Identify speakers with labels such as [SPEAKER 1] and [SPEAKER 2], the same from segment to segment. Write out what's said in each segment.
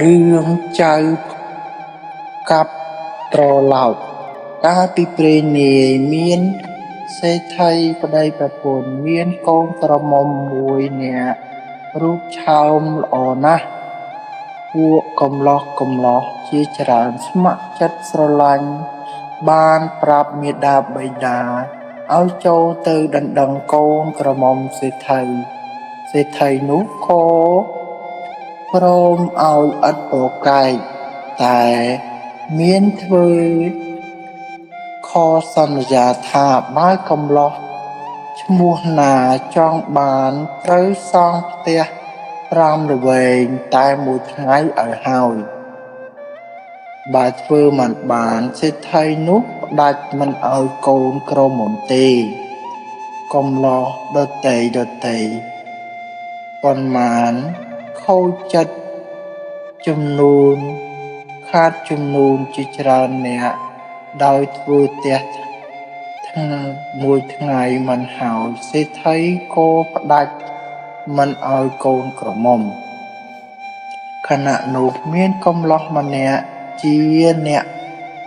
[SPEAKER 1] រឿងចៅកាប់ត្រឡោកកាលពីព្រេងនាយមានសេដ្ឋីប្តីប្រពន្ធមានកូនក្រមុំមួយនាក់រូបឆោមល្អណាស់ពួកកំឡោះជាច្រើនស្ម័គ្រចិត្តស្រឡាញ់បានប្រាប់មាតាបិតាឲ្យចូលទៅដណ្ដឹងកូនក្រមុំសេដ្ឋីនោះក៏ព្រមឲ្យឥតប្រកែកតែមានធ្វើខសន្យាថាបើកំឡោះឈ្មោះណាចង់បានត្រូវសង់ផ្ទះ5ល្វែងតែមួយថ្ងៃឲ្យហើយបើធ្វើមិនបានសេដ្ឋីនោះផ្ដាច់មិនឲ្យកូនក្រមុំទេកំឡោះដតីប៉ុន្មានខូចចិត្តខាតចំនួនជាច្រើនអ្នកដោយធ្វើផ្ទះមួយថ្ងៃមិនហើយសេដ្ឋីក៏ផ្ដាច់មិនឲ្យកូនក្រមុំខណៈនោះមានកំឡោះម្នាក់ជាអ្នក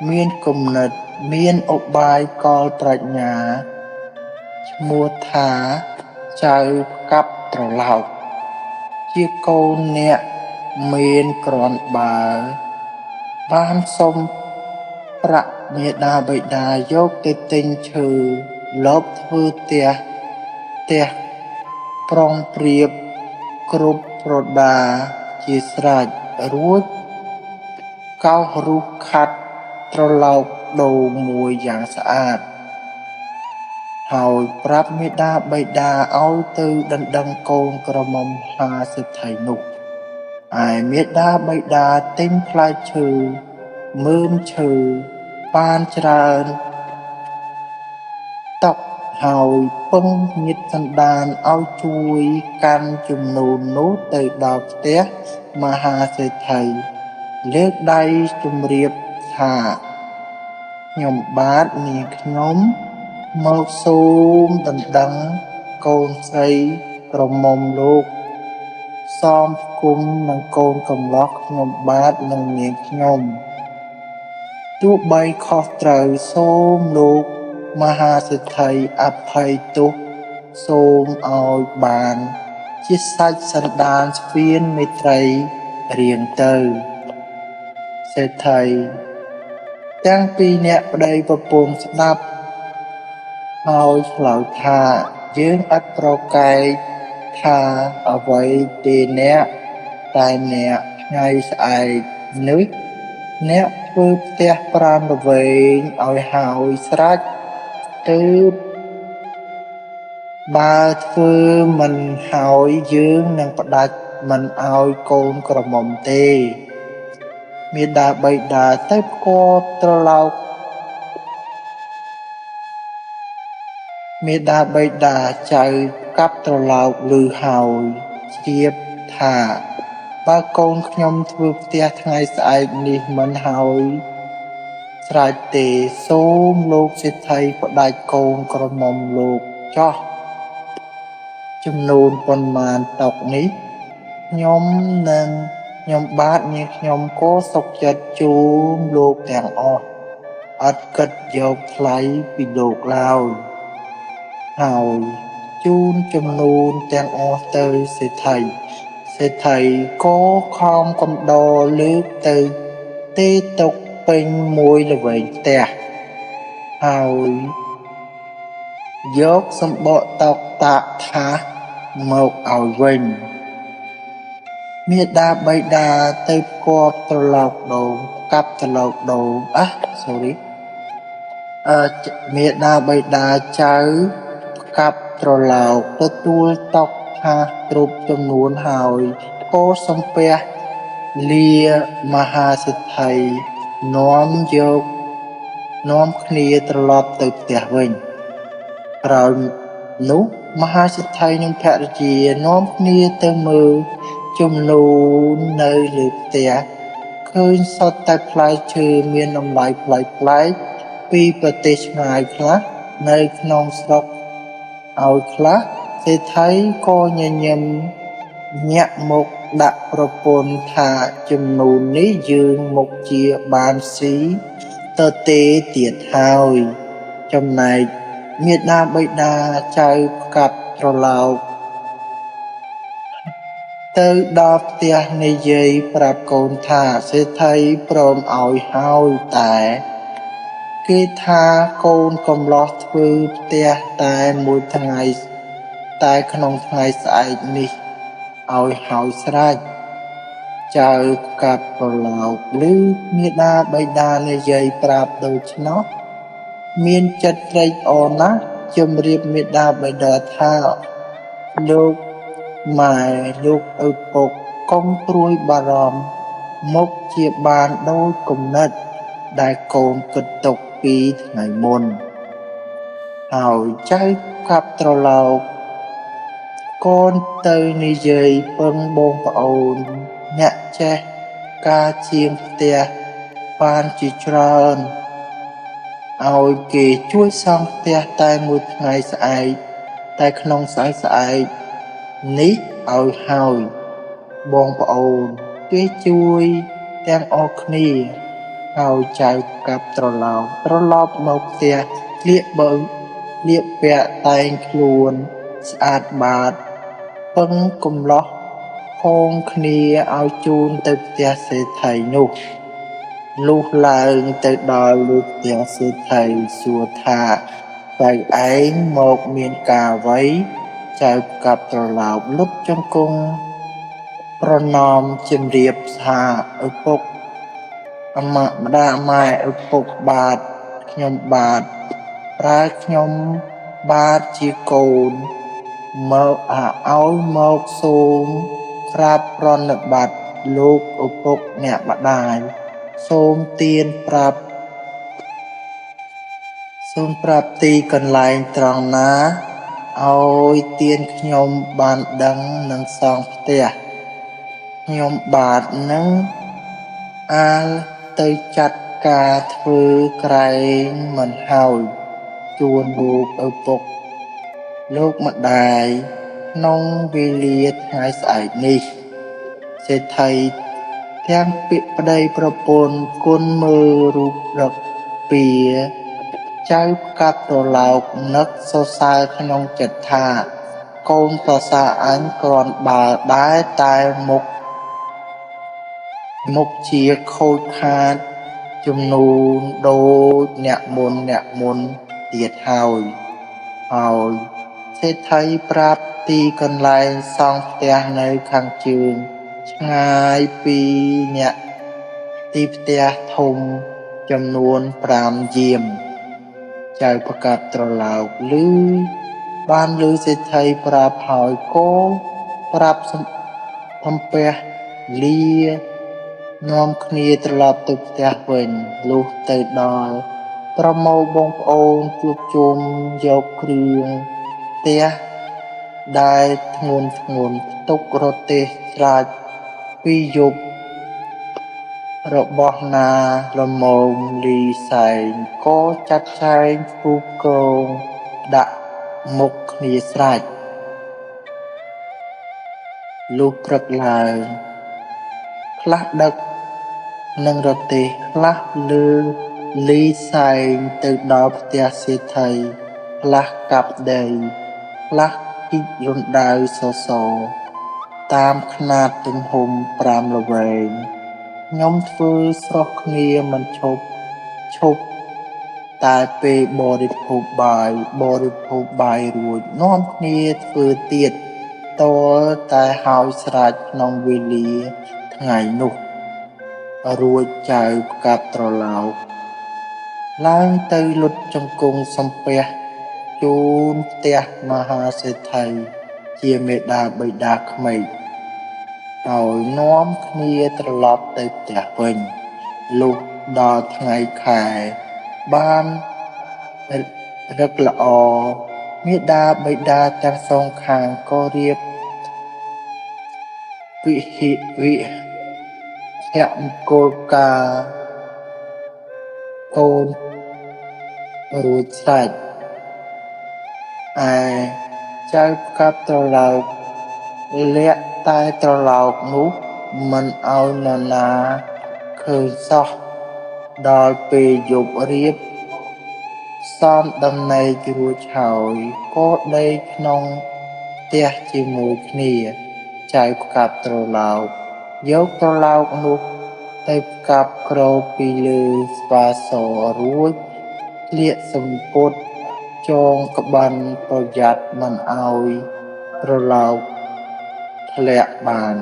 [SPEAKER 1] មានគំនិតមានឧបាយកលប្រាជ្ញាឈ្មោះថាចៅកាប់ត្រឡោកជាកូនអ្នកមានគ្រាន់បើបានសុំប្រាក់មាតាបិតាយកទៅទិញឈើលបធ្វើផ្ទះប្រុងប្រៀបគ្រប់ប្រដាជាស្រេចរួចកោសរុះខាត់ត្រឡោកដូងមួយយ៉ាងស្អាតហើយប្រាប់មាតាបិតាឲ្យទៅដណ្ដឹងកូនក្រមុំហាសេដ្ឋីនោះឯមាតាបិតាទិញផ្លែឈើមើមឈើបានច្រើនតុកហើយពឹងញាតិសន្តានឲ្យជួយកាន់ជំនូននោះទៅដល់ផ្ទះមហាសេដ្ឋីលើកដៃជម្រាបថាខ្ញុំបាទនាងខ្ញុំមកសូមដណ្ដឹងកូនស្រីក្រមុំលោកសមគុំនឹងកូនកំឡោះខ្ញុំបាទនឹងនាងខ្ញុំទោះបីខុសត្រូវសូមលោកមហាសេដ្ឋីអភ័យទោសសូមឲ្យបានជាសាច់សន្តានស្ពានមេត្រីរៀងទៅសេដ្ឋីទាំងពីរអ្នកប្តីប្រពន្ធស្ដាប់ហើយឆ្លើយថាយើងឥតប្រកែកថាអ្វីទេអ្នកតែអ្នកថ្ងៃស្អែកនេះអ្នកធ្វើផ្ទះ5ល្វែងឲ្យហើយស្រេចទើបបើធ្វើមិនហើយយើងនឹងផ្ដាច់មិនឲ្យកូនក្រមុំទេមាតាបិតាទៅផ្គាល់ត្រឡោកមាតាបិតាចៅកាប់ត្រឡោកឮហើយជ្រាបថាបើកូនខ្ញុំធ្វើផ្ទះថ្ងៃស្អែកនេះមិនហើយស្រេចទេសូមលោកសេដ្ឋីផ្ដាច់កូនក្រមុំលោកចោះចំនួនប៉ុន្មានតុកនេះខ្ញុំបាទនាងខ្ញុំក៏សុខចិត្តជូនលោកទាំងអស់អត់គិតយកថ្លៃពីលោកឡើយហើយជូនចំនួនទាំងអស់ទៅសេដ្ឋីក៏ខំកំដរលើកទៅទេតុកពេញមួយល្វែងផ្ទះហើយយកសម្បកតុកតាក់ថាមកឲ្យវិញមាតាបិតាទៅផ្គាប់ត្រឡោកដូងកាប់ត្រឡោកដូងមាតាបិតាចៅកាប់ត្រឡោកទទួលតុកថាគ្រប់ចំនួនហើយក៏សំពះលាមហាសេដ្ឋីនាំគ្នាត្រឡប់ទៅផ្ទះវិញក្រោយនោះមហាសេដ្ឋីនិងភរិយានាំគ្នាទៅមើលជំនូននៅលើផ្ទះឃើញសុទ្ធតែផ្លែឈើមានតម្លៃប្លែកពីប្រទេសឆ្ងាយខ្លះនៅក្នុងស្រុកឲ្យខ្លះសេដ្ឋីក៏ញញឹមញាក់មុខ ដាក់ប្រពន្ធថាចំនួននេះយើងមកជាបានស៊ីទៅទេទៀតហើយចំណែកមាតាបិតាចៅផ្កាត់ត្រឡោកទៅដល់ផ្ទះនិយាយប្រាប់កូនថាសេដ្ឋីព្រមឲ្យហើយតែគេថាកូនកំឡោះធ្វើផ្ទះតែមួយថ្ងៃតែក្នុងថ្ងៃស្អែកនេះឲ្យហើយស្រេចចៅផ្កាត់ប្រឡោកឬមាតាបិតានិយាយប្រាប់ដូច្នោះមានចិត្តត្រេកអរណាស់ជំរាបមាតាបិតាថាលោកម៉ែលោកឪពុកកុំព្រួយបារម្ភមកជាបានដោយគំនិតដែលកូនគិតទុកពីថ្ងៃមុនហើយចៅកាប់ត្រឡោកកូនទៅនិយាយពឹងបងប្អូនអ្នកចេះការជាងផ្ទះបានជាច្រើនឲ្យគេជួយសង់ផ្ទះតែមួយថ្ងៃស្អែកតែក្នុងស្អែកនេះឲ្យហើយបងប្អូនគេជួយទាំងអស់គ្នាហើយចៅកាប់ត្រឡប់មកផ្ទះស្លៀកបើស្លៀកពាក់តែងខ្លួនស្អាតបាតពឹងកំឡោះផងគ្នាឲ្យជូនទៅផ្ទះសេដ្ឋីនោះលុះឡើងទៅដល់លើផ្ទះសេដ្ឋីសួរថាបើឯងមកមានការអ្វីចៅកាប់ត្រឡោកលុតជង្គង់ប្រណម្យជំរាបថាឪពុកម្ដាម៉ែឪពុកបាទខ្ញុំបាទប្រើខ្ញុំបាទជាកូនមកឲ្យមកសូមក្រាបប្រណិប័តលោកឪពុកអ្នកម្ដាយសូមទានប្រាប់ទីកន្លែងត្រង់ណាឲ្យទានខ្ញុំបានដឹងនឹងសង់ផ្ទះខ្ញុំបាទនឹងអាលទៅចាត់ការធ្វើក្រែងមិនហើយជួនលោកឪពុកលោកម្ដាយក្នុងវេលាថ្ងៃស្អែកនេះសេដ្ឋីទាំងពាក្យប្តីប្រពន្ធគុណមើលរូបរកពីចៅផ្កាត់ត្រឡោកនឹកសរសើរក្នុងចិត្តថាកូនប្រសាអញគ្រាន់បើដែរតែមុខជាខូចខាតចំនួនដូចអ្នកមុនទៀតហើយសេដ្ឋីប្រាប់ទីកន្លែងសង់ផ្ទះនៅខាងជើងឆ្ងាយពីអ្នកទីផ្ទះធំចំនួន5យាមចៅផ្កាត់ត្រឡោកបានឮសេដ្ឋីប្រាប់ហើយក៏ប្រាប់សំពះលានាំគ្នាត្រឡប់ទៅផ្ទះវិញលុះទៅដល់ប្រមូលបងប្អូនជួបជុំយកគ្រឿងផ្ទះដែលធ្ងន់ផ្ទុករទេះស្រាចពីយប់របស់ណាល្មមលីសែងក៏ចាត់ចែងពូកគងដាក់មុខគ្នាស្រេចលុះព្រឹកឡើងខ្លះដឹកនឹងរទេះខ្លះលើលីសែងទៅដល់ផ្ទះសេដ្ឋីខ្លះកាប់ដីខ្លះគិចរណ្ដៅសសរតាមຂ្នាតទំហំ5ល្វែងខ្ញុំធ្វើស្រស់គ្នាមិនឈប់តែពេលបរិភោគបាយរួចនាំគ្នាធ្វើទៀតតតែហើយស្រេចក្នុងវេលាថ្ងៃនោះរួចចៅផ្កាត់ត្រឡោកឡើងទៅលុតជង្គង់សំពះជូនផ្ទះមហាសេដ្ឋីជាមេដាបិតាក្មេកហើយនាំគ្នាត្រឡប់ទៅផ្ទះវិញលុះដល់ថ្ងៃខែបានរឹកល្អមាតាបិតាទាំងសងខាងក៏រៀបវិមង្គលការកូនរួចស្រេចឯចៅផ្កាត់ត្រឡោកលាក់ តែត្រឡោកនោះមិនឲ្យនរណាឃើញសោះដល់ពេលយប់រៀបសំដំណេករួចហើយក៏ដេកក្នុងផ្ទះជាមួយគ្នាចៅផ្កាប់ត្រឡោកយកត្រឡោកនោះទៅផ្កាប់គ្របពីលើស្វាសរួចស្លៀកសំពត់ចងក្បិនប្រយ័ត្នមិនឲ្យត្រឡោកធ្លាក់បាន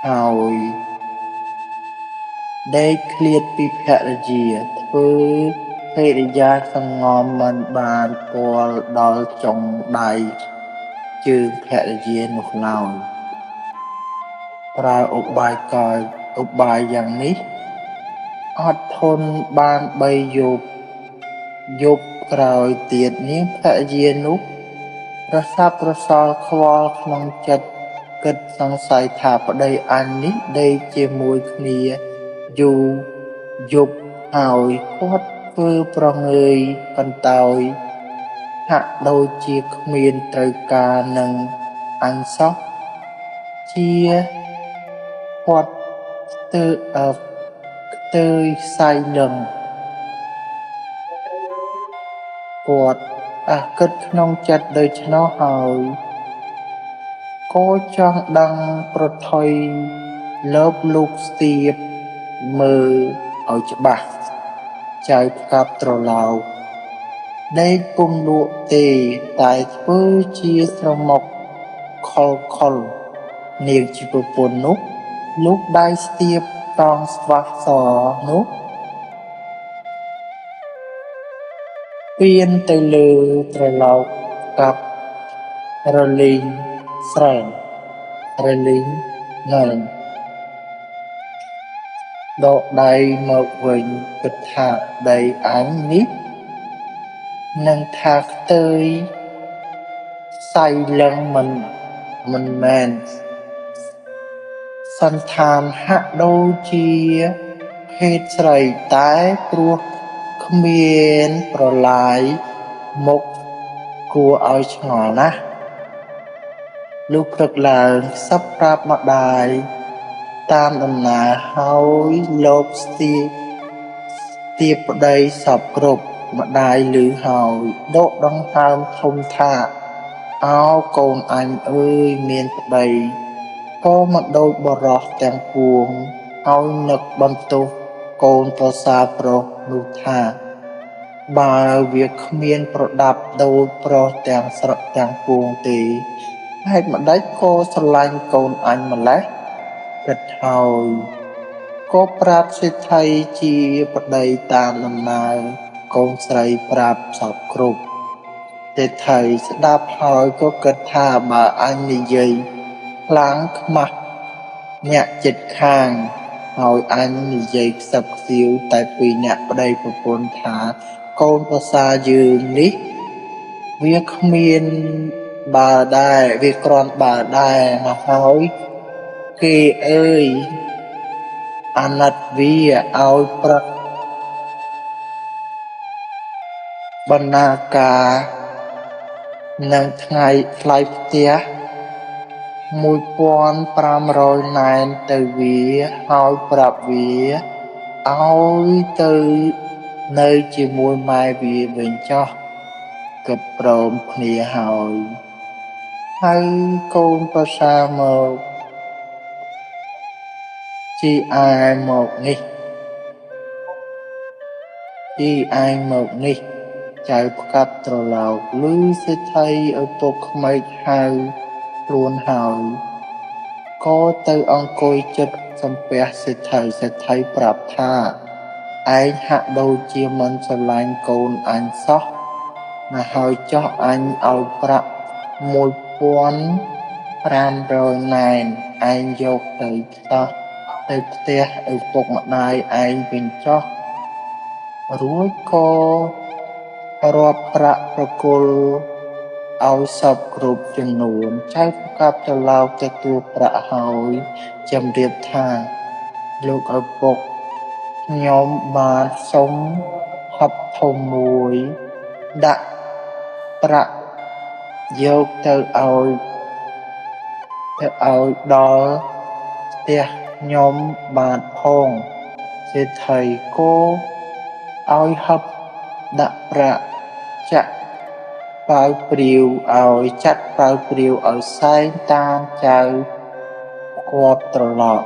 [SPEAKER 1] ហើយដេកឃ្លាតពីភរិយាធ្វើភរិយាសង្ងំមិនបានពាល់ដល់ចុងដៃជើងភរិយានោះឡើយប្រើឧបាយយ៉ាងនេះអត់ធន់បាន3យប់ក្រោយទៀតនាងភរិយានោះរសាប់រសល់ខ្វល់ក្នុងចិត្តគិតសង្ស័យថាប្តីអញនេះដេកជាមួយគ្នាយូរយប់ហើយគាត់ធ្វើប្រងើយកន្តើយហាក់ដូចជាគ្មានត្រូវការនឹងអញសោះជាគាត់ខ្ទើយសៃលឹងគាត់គិតក្នុងចិត្តដូច្នោះហើយក៏ចង់ដឹងប្រថុយលើបលោកស្ទាបមើលឲ្យច្បាស់ចៅផ្កាប់ត្រឡោកដេកពុំលក់ទេតែធ្វើជាស្រមុកខុលនាងជាប្រពន្ធនោះលូកដៃស្ទាបតងស្វាសនោះពៀនទៅលើត្រឡោកកាប់រលីងស្រែងរលីងណែនដកដៃមកវិញគិតថាដីអញនេះនឹងថាខ្ទើយសៃលឹងមិនមែនសន្តានហាក់ដូចជាភេទស្រីតែព្រោះគ្មានប្រឡាយមុខគួរឲ្យឆ្ងល់ណាស់លុះព្រឹកឡើងសឹកប្រាប់ម្ដាយតាមដំណើរហើយលោកស្ទាបប្តីសពគ្រប់ម្ដាយឮហើយដកដង្ហើមធំថាអោកូនអញអើយមានប្តីក៏មិនដូចបរោះទាំងពួងឲ្យនឹកបន្ទោសកូនប្រសាប្រុសនោះថាបើវាគ្មានប្រដាប់ដូចប្រុសទាំងស្រុកទាំងពួងទេហេតុម្ដេចក៏ស្រឡាញ់កូនអញម្ល៉េះគិតហើយក៏ប្រាប់សេដ្ឋីជាប្តីតាមដំណើរកូនស្រីប្រាប់សពគ្រប់សេដ្ឋីស្ដាប់ហើយក៏គិតថាបើអញនិយាយខ្លាំងខ្មាស់អ្នកចិត្តខាងហើយអញនិយាយខ្សឹបខ្សៀវតែពីរអ្នកប្តីប្រពន្ធថាកូនប្រសាយើងនេះវាគ្មានបើដែរវាគ្រាន់បើដែរមកហើយគេអើយអាណិតវាឲ្យប្រឹកបណ្ណាការនឹងថ្ងៃថ្លៃផ្ទះ1500ណែនទៅវាហើយប្រាប់វាឲ្យទៅនៅជាមួយម៉ែវាវិញចុះគិតព្រមគ្នាហើយហៅកូនប្រសាមកជីឯមកនេះចៅផ្កាប់ត្រឡោកឮសេដ្ឋីឪពុកក្មេកហៅខ្លួនហើយក៏ទៅអង្គុយជិតសំពះសេដ្ឋីប្រាប់ថាឯងហាក់ដូចជាមិនស្រឡាញ់កូនអញសោះណាហើយចុះអញឲ្យប្រាក់1500ណែនឯងយកទៅផ្ទះឪពុកម្ដាយឯងវិញចុះរួចក៏រាប់ប្រាក់ប្រគល់ឲ្យសពគ្រប់ចំនួនចៅផ្កាប់ត្រឡោកទទួលប្រាក់ហើយជំរាបថាលោកឪពុកខ្ញុំបានសុំហັບធំមួយដាក់ប្រាក់យកទៅឲ្យ ទៅឲ្យដល់ផ្ទះខ្ញុំបាទផងសេដ្ឋីក៏ឲ្យហឹបដាក់ប្រាក់ចាក់ប៉ាវព្រាវឲ្យចាត់ប៉ាវព្រាវឲ្យសែងតាមចៅគាត់ត្រឡប់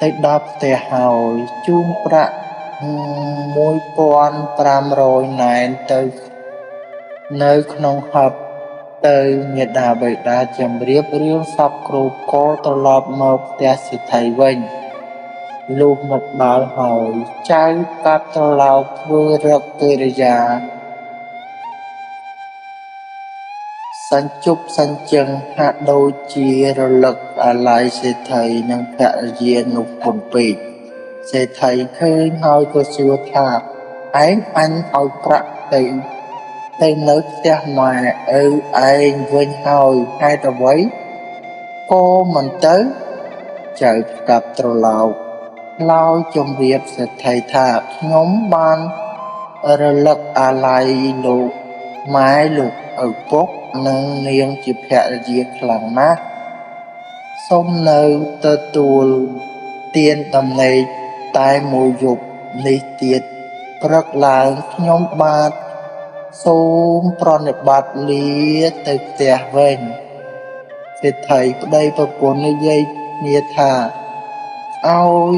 [SPEAKER 1] ទៅដល់ផ្ទះហើយជូនប្រាក់1500ណែនទៅនៅក្នុងហឹបទៅមាតាបិតាជំរាបរឿងសពគ្រប់ក៏ត្រឡប់មកផ្ទះសេដ្ឋីវិញលុះមកដល់ហើយចៅកាប់ត្រឡោកធ្វើរកកិរិយាសញ្ជប់សញ្ជឹងហាក់ដូចជារលឹកអាល័យសេដ្ឋីនិងភរិយានោះពន់ពេកសេដ្ឋីឃើញហើយក៏សួរថាឯងអញឲ្យប្រាក់ទៅនៅផ្ទះម៉ែឪឯងវិញហើយហេតុអ្វីក៏មិនទៅចៅផ្កាប់ត្រឡោកឡើយជំរាបសេដ្ឋីថាខ្ញុំបានរលឹកអាល័យលោកម៉ែលោកឪពុកនិងនាងជាភរិយាខ្លាំងណាស់សូមនៅទទួលទានដំណេកតែមួយយប់នេះទៀតព្រឹកឡើងខ្ញុំបាទសូមប្រណិប័តលាទៅផ្ទះវិញសេដ្ឋីប្តីប្រពន្ធនិយាយគ្នាថាឲ្យ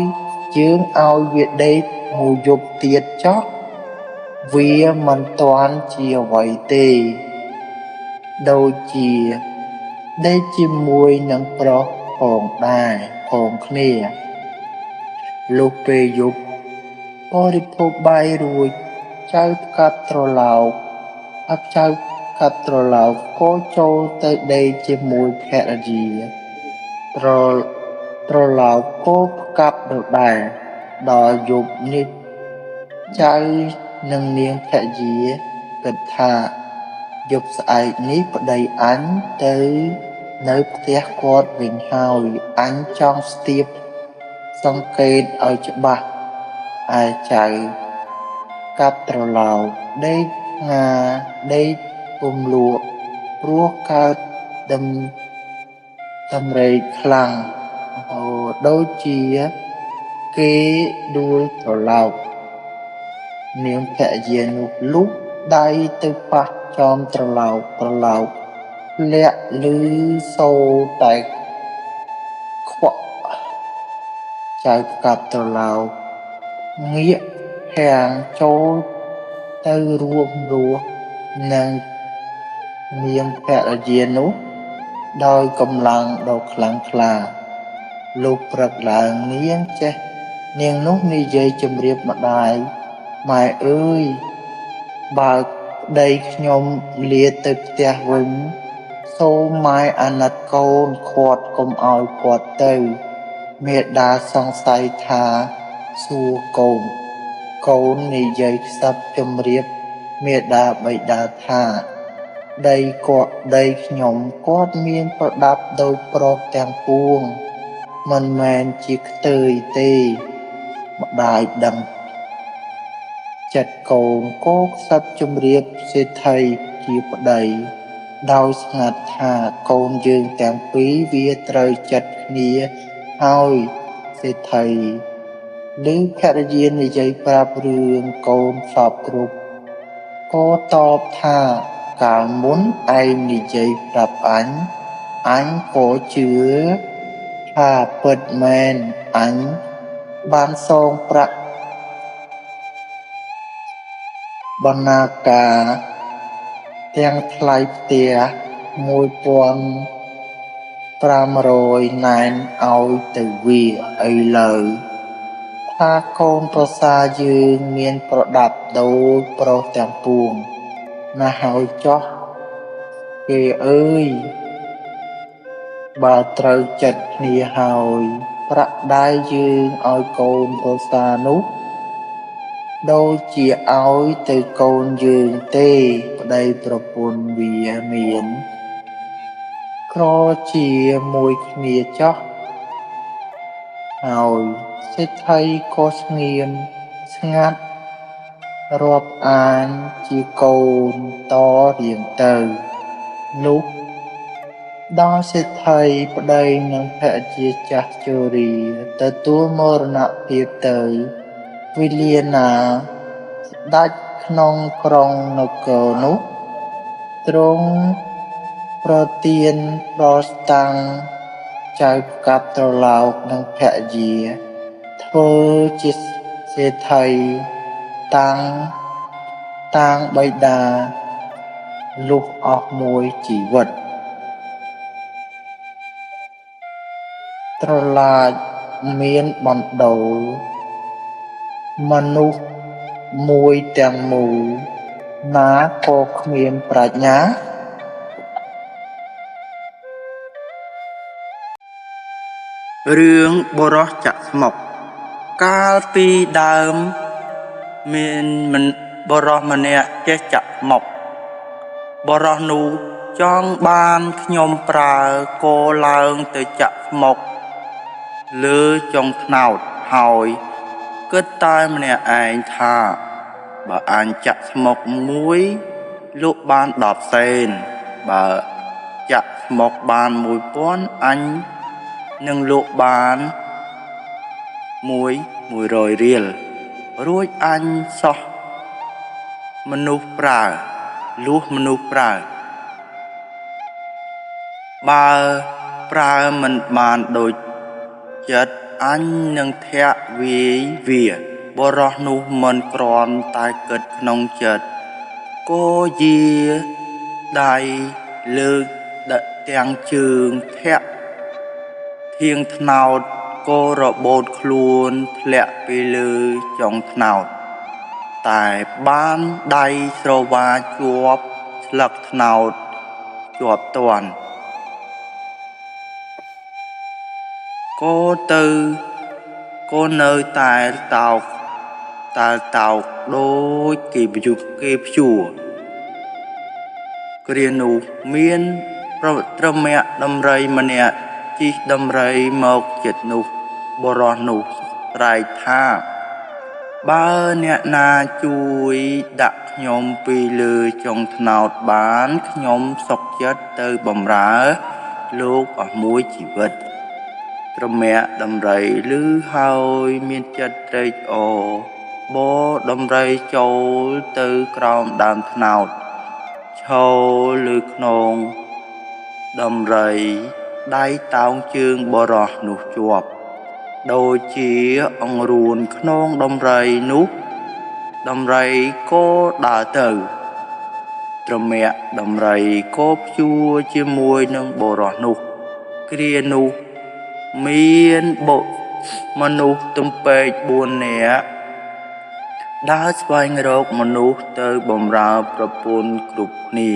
[SPEAKER 1] យើងឲ្យវាដេកមួយយប់ទៀតចុះវាមិនទាន់ជាអ្វីទេដូចជាដេកជាមួយនឹងប្រុសផងដែរផងគ្នាលុះពេលយប់បរិភោគបាយរួចចៅផ្កាប់ត្រឡោកក៏ចូលទៅដេកជាមួយភរិយាត្រឡោកក៏ផ្កាប់ដដែលដល់យប់នេះចៅនិងនាងភរិយាគិតថាយប់ស្អែកនេះប្តីអញទៅនៅផ្ទះគាត់វិញហើយអញចង់ស្ទាបសង្កេតឲ្យច្បាស់ឯចៅកាប់ត្រឡោកដេកពុំលក់ព្រោះកើតតម្រេកខ្លាំងដូចជាគេដួលត្រឡោកនាងភរិយានោះលុះដៃទៅប៉ះចំត្រឡោកលាក់ឮសូរតែខ្វក់ចៅផ្កាប់ត្រឡោកងាកហាងចូលទៅរួមរស់នឹងនាងភរិយានោះដោយកម្លាំងដ៏ខ្លាំងក្លាលុះព្រឹកឡើងនាងនោះនិយាយជម្រាបម្ដាយម៉ែអើយបើប្តីខ្ញុំលាទៅផ្ទះវិញសូមម៉ែអាណិតកូនខាត់កុំឲ្យគាត់ទៅមាតាសង្ស័យថាសួរកូននិយាយខ្សឹបជម្រាបមាតាបិតាថាដីខ្ញុំគាត់មានប្រដាប់ដូចប្រុសទាំងពួងមិនមែនជាខ្ទើយទេម្ដាយដឹងចិត្តកូនក៏ខ្សឹបជម្រាបសេដ្ឋីជាប្តីដោយស្ងាត់ថាកូនយើងទាំងពីរវាត្រូវចិត្តគ្នាហើយសេដ្ឋីឮភរិយានិយាយប្រាប់រឿងកូនសពគ្រប់ក៏តបថាកាលមុនឯងនិយាយប្រាប់អញក៏ជឿថាពិតមែនអញបានសងប្រាក់បណ្ណាការទាំងថ្លៃផ្ទះ1500ណែនឲ្យទៅវាឥឡូវថាកូនប្រសាយើងមានប្រដាប់ដូចប្រុសទាំងពួងណាស់ហើយចុះគេអើយបើត្រូវចិត្តគ្នាហើយប្រាក់ដែលយើងឲ្យកូនប្រសានោះដូចជាឲ្យទៅកូនយើងទេប្តីប្រពន្ធវាមានក្រជាមួយគ្នាចុះហើយសេដ្ឋីក៏ស្ងៀមស្ងាត់រាប់អានជាកូនតរៀងទៅលុះ ដល់សេដ្ឋីប្តីនិងភរិយាចាស់ជរាទទួលមរណភាពទៅវេលាណាស្ដេចក្នុងក្រុងនគរនោះទ្រង់ប្រទានប្រស្តាំងចៅផ្កាប់ត្រឡោកនិងភរិយាធ្វើជាសេដ្ឋីតាំងបិតាលុះអស់មួយជីវិតត្រឡាចមានបណ្ដូលមនុស្សមួយទាំងមូលណាក៏គ្មានប្រាជ្ញារឿងបុរសចាក់ស្មុកកាលពីដើមមានបុរសម្នាក់ចេះចាក់ស្មុកបុរសនោះចង់បានខ្ញុំប្រើគោឡើងទៅចាក់ស្មុកលើចុងត្នោតហើយគិតតែម្នាក់ឯងថាបើអញចាក់ស្មុកមួយលក់បាន10សេនបើចាក់ស្មុកបាន1000អញនឹងលក់បាន100រៀលរួចអញសោះមនុស្សប្រើលួសមនុស្សប្រើបើប្រើមិនបានដូចចិត្តអញនឹងធាក់វាយវាបុរសនោះមិនគ្រាន់តែគិតក្នុងចិត្តក៏យាដៃលើកទាំងជើងធាក់ធៀងត្នោតក៏របូតខ្លួនធ្លាក់ពីលើចុងត្នោតតែបានដៃស្រវាជាប់ស្លឹកត្នោតជាប់ទាន់ក៏នៅតែតោកដូចគេព្យួរគ្រានោះមានត្រមាក់ដំរីម្នាក់ជិះដំរីមកជិតនោះបុរសនោះស្រែកថាបើអ្នកណាជួយដាក់ខ្ញុំពីលើចុងត្នោតបានខ្ញុំសុខចិត្តទៅបម្រើលោកអស់មួយជីវិតត្រមាក់ដំរីឮហើយមានចិត្តត្រេកអរបរដំរីចូលទៅក្រោមដើមត្នោតឈរលើខ្នងដំរីដៃតោងជើងបរោះនោះជាប់ដូចជាអង្រួនខ្នងដំរីនោះដំរីក៏ដើរទៅត្រមាក់ដំរីក៏ព្យួរជាមួយនឹងបរោះនោះគ្រានោះមានមនុស្សទំពេក4នាក់ដើរស្វែងរកមនុស្សទៅបម្រើប្រពន្ធគ្រប់គ្នា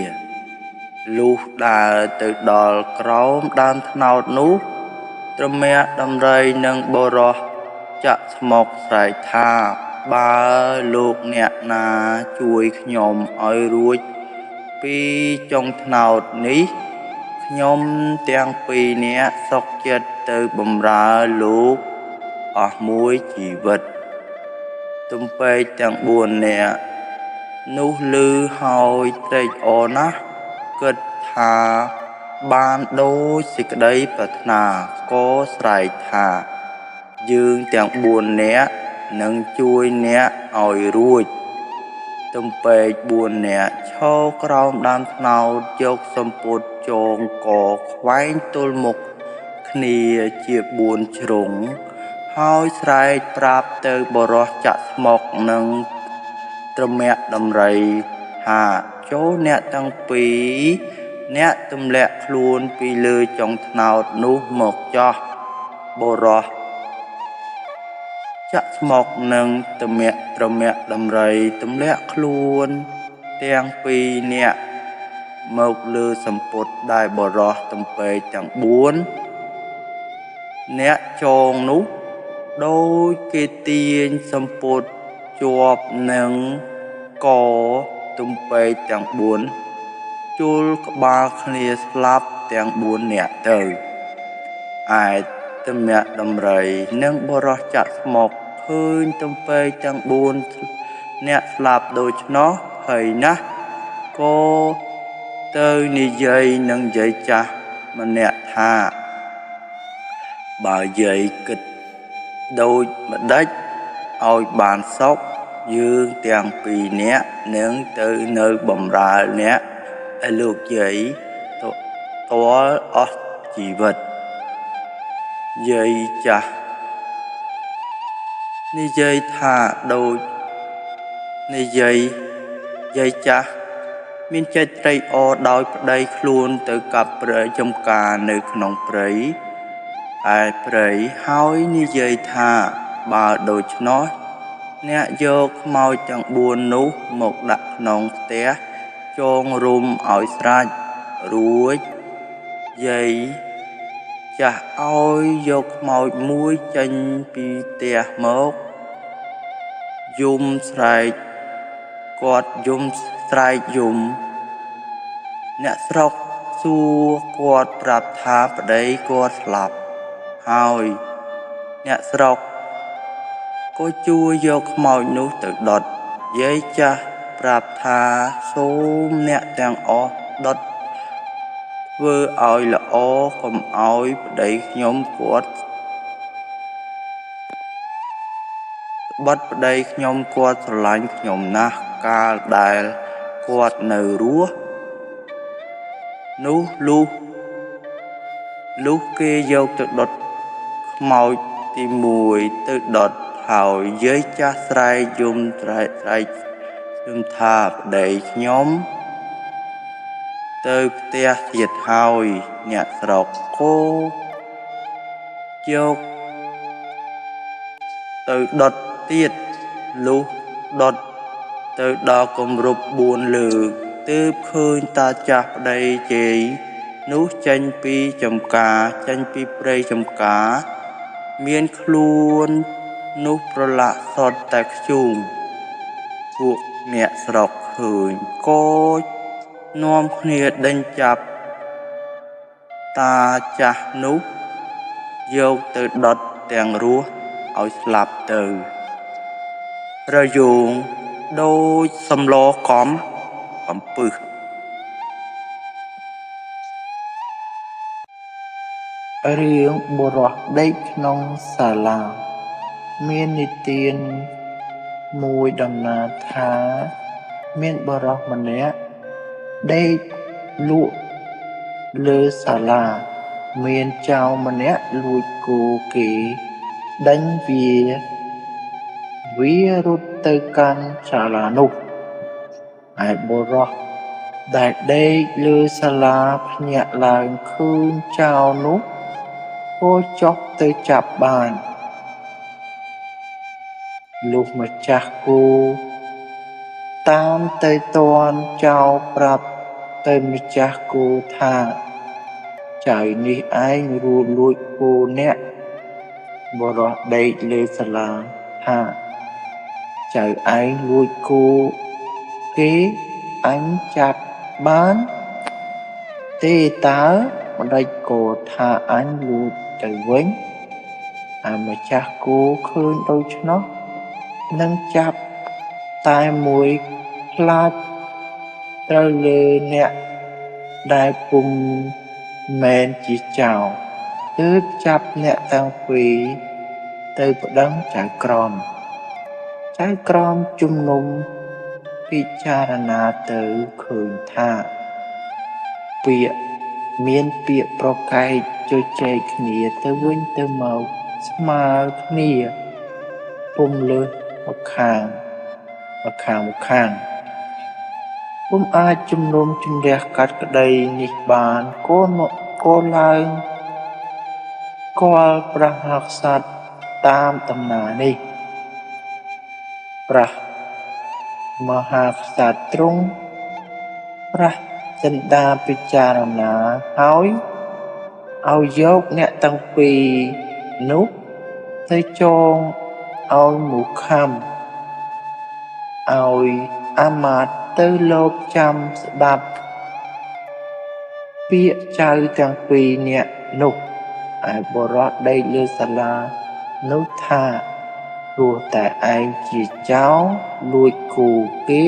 [SPEAKER 1] លុះដើរទៅដល់ក្រោមដើមត្នោតនោះត្រមាក់ដំរីនិងបុរសចាក់ស្មុកស្រែកថាបើលោកអ្នកណាជួយខ្ញុំឲ្យរួចពីចុងត្នោតនេះខ្ញុំទាំងពីរនាក់សុខចិត្តទៅបម្រើលោកអស់មួយជីវិតទំពេកទាំង4នាក់នោះឮហើយត្រេកអរណាស់គិតថាបានដូចសេចក្តីប្រាថ្នាក៏ស្រែកថាយើងទាំង4នាក់នឹងជួយអ្នកឲ្យរួចទំពេក4នាក់ឈរក្រោមដើមត្នោតយកសំពត់ចងកខ្វែងទល់មុខគ្នាជា4ជ្រុងហើយស្រែកប្រាប់ទៅបរោះចាក់ស្មុកនិងត្រមាក់ដំរីថាចូលអ្នកទាំងពីរអ្នកទម្លាក់ខ្លួនពីលើចុងត្នោតនោះមកចោះបុរសចាក់ស្មុកនិងត្រមាក់ដំរីទម្លាក់ខ្លួនទាំងពីរនាក់មកលើសំពត់ដែលបុរសទំពេកទាំង4អ្នកចងនោះដោយគេទាញសំពត់ជាប់នឹងកទំពេកទាំង4ជល់ក្បាលគ្នាស្លាប់ទាំង4នាក់ទៅឯត្រមាក់ដំរីនិងបុរសចាក់ស្មុកឃើញទំពេកទាំង4អ្នកស្លាប់ដូច្នោះភ័យណាស់ក៏ទៅនិយាយនឹងយាយចាស់
[SPEAKER 2] ម្នាក់ថាបើយាយគិតដូចម្ដេចឲ្យបានសុខយើងទាំងពីរនាក់នឹងទៅនៅបម្រើអ្នកឲ្យលោកយាយទាល់អស់ជីវិតយាយចាស់និយាយថាដូចនិយាយចាស់មានចិត្តត្រេកអរដោយប្តីខ្លួនទៅកាប់ព្រៃចំការនៅក្នុងព្រៃឯព្រៃហើយនិយាយថាបើដូច្នោះអ្នកយកខ្មោចទាំង4នោះមកដាក់ក្នុងផ្ទះចងរុំឲ្យស្រេចរួចយាយចាស់ឲ្យយកខ្មោចមួយចេញពីផ្ទះមកយំស្រែកគាត់យំស្រែកយំអ្នកស្រុកសួរគាត់ប្រាប់ថាប្តីគាត់ស្លាប់ហើយអ្នកស្រុកក៏ជួយយកខ្មោចនោះទៅដុតយាយចាស់ប្រាប់ថាសូមអ្នកទាំងអស់ដុតធ្វើឲ្យល្អកុំឲ្យប្តីខ្ញុំគាត់បិទប្តីខ្ញុំគាត់ស្រឡាញ់ខ្ញុំណាស់កាលដែលគាត់នៅរស់នោះលុះគេយកទៅដុតខ្មោចទី1ទៅដុតហើយយាយចាស់ស្រែកយំស្រែកថាប្តីខ្ញុំទៅផ្ទះទៀតហើយអ្នកស្រុកក៏យកទៅដុតទៀតលុះដុតទៅដល់គម្រប់4លើកទើបឃើញតាចាស់ប្តីជេរនោះចេញពីចំការចេញពីព្រៃចំការមានខ្លួននោះប្រឡាក់សុទ្ធតែខ្ជូងពួកអ្នកស្រុកឃើញក៏នាំគ្នាដេញចាប់តាចាស់នោះយកទៅដុតទាំងរស់ឲ្យស្លាប់ទៅរយោងដូចសម្លកំអំពឹស
[SPEAKER 1] រឿងបុរសដេកក្នុងសាលាមាននិទានមួយដំណាលថាមានបុរសម្នាក់ដេកលក់លើសាលាមានចៅម្នាក់លួចគោគេដេញវារត់ទៅកាន់សាលានោះឯបុរសដែលដេកលើសាលាភ្ញាក់ឡើងឃើញចៅនោះក៏ចុះទៅចាប់បានលុះម្ចាស់គោតាមទៅទាន់ចៅប្រាប់ទៅម្ចាស់គោថាចៅនេះឯងលួចគោអ្នកបុរសដេកលើសាលាថាចៅឯងលួចគោគេអញចាប់បានទេតើម្ដេចក៏ថាអញលួចទៅវិញម្ចាស់គោឃើញដូច្នោះនឹងចាប់តែមួយខ្លាចត្រូវលើអ្នកដែលពុំមែនជាចៅទើបចាប់អ្នកទាំងពីរទៅប្តឹងចៅក្រមជំនុំពិចារណាទៅឃើញថាមានពាក្យប្រកែកជជែកគ្នាទៅវិញទៅមកស្មើគ្នាពុំលើសម្ខាងពុំអាចជំនុំជម្រះកាត់ក្តីនេះបានក៏ឡើងគាល់ព្រះមហាក្សត្រតាមដំណើរនេះព្រះមហាក្សត្រទ្រង់ប្រះចិន្តាពិចារណាហើយឲ្យយកអ្នកទាំងពីរនោះទៅចងឲ្យមូខំឲ្យអាមាត្យទៅលបចាំស្ដាប់ពាក្យចៅទាំងពីរនាក់នោះឯបុរសដេកលើសាលានោះថាព្រោះតែឯងជាចៅលួចគោគេ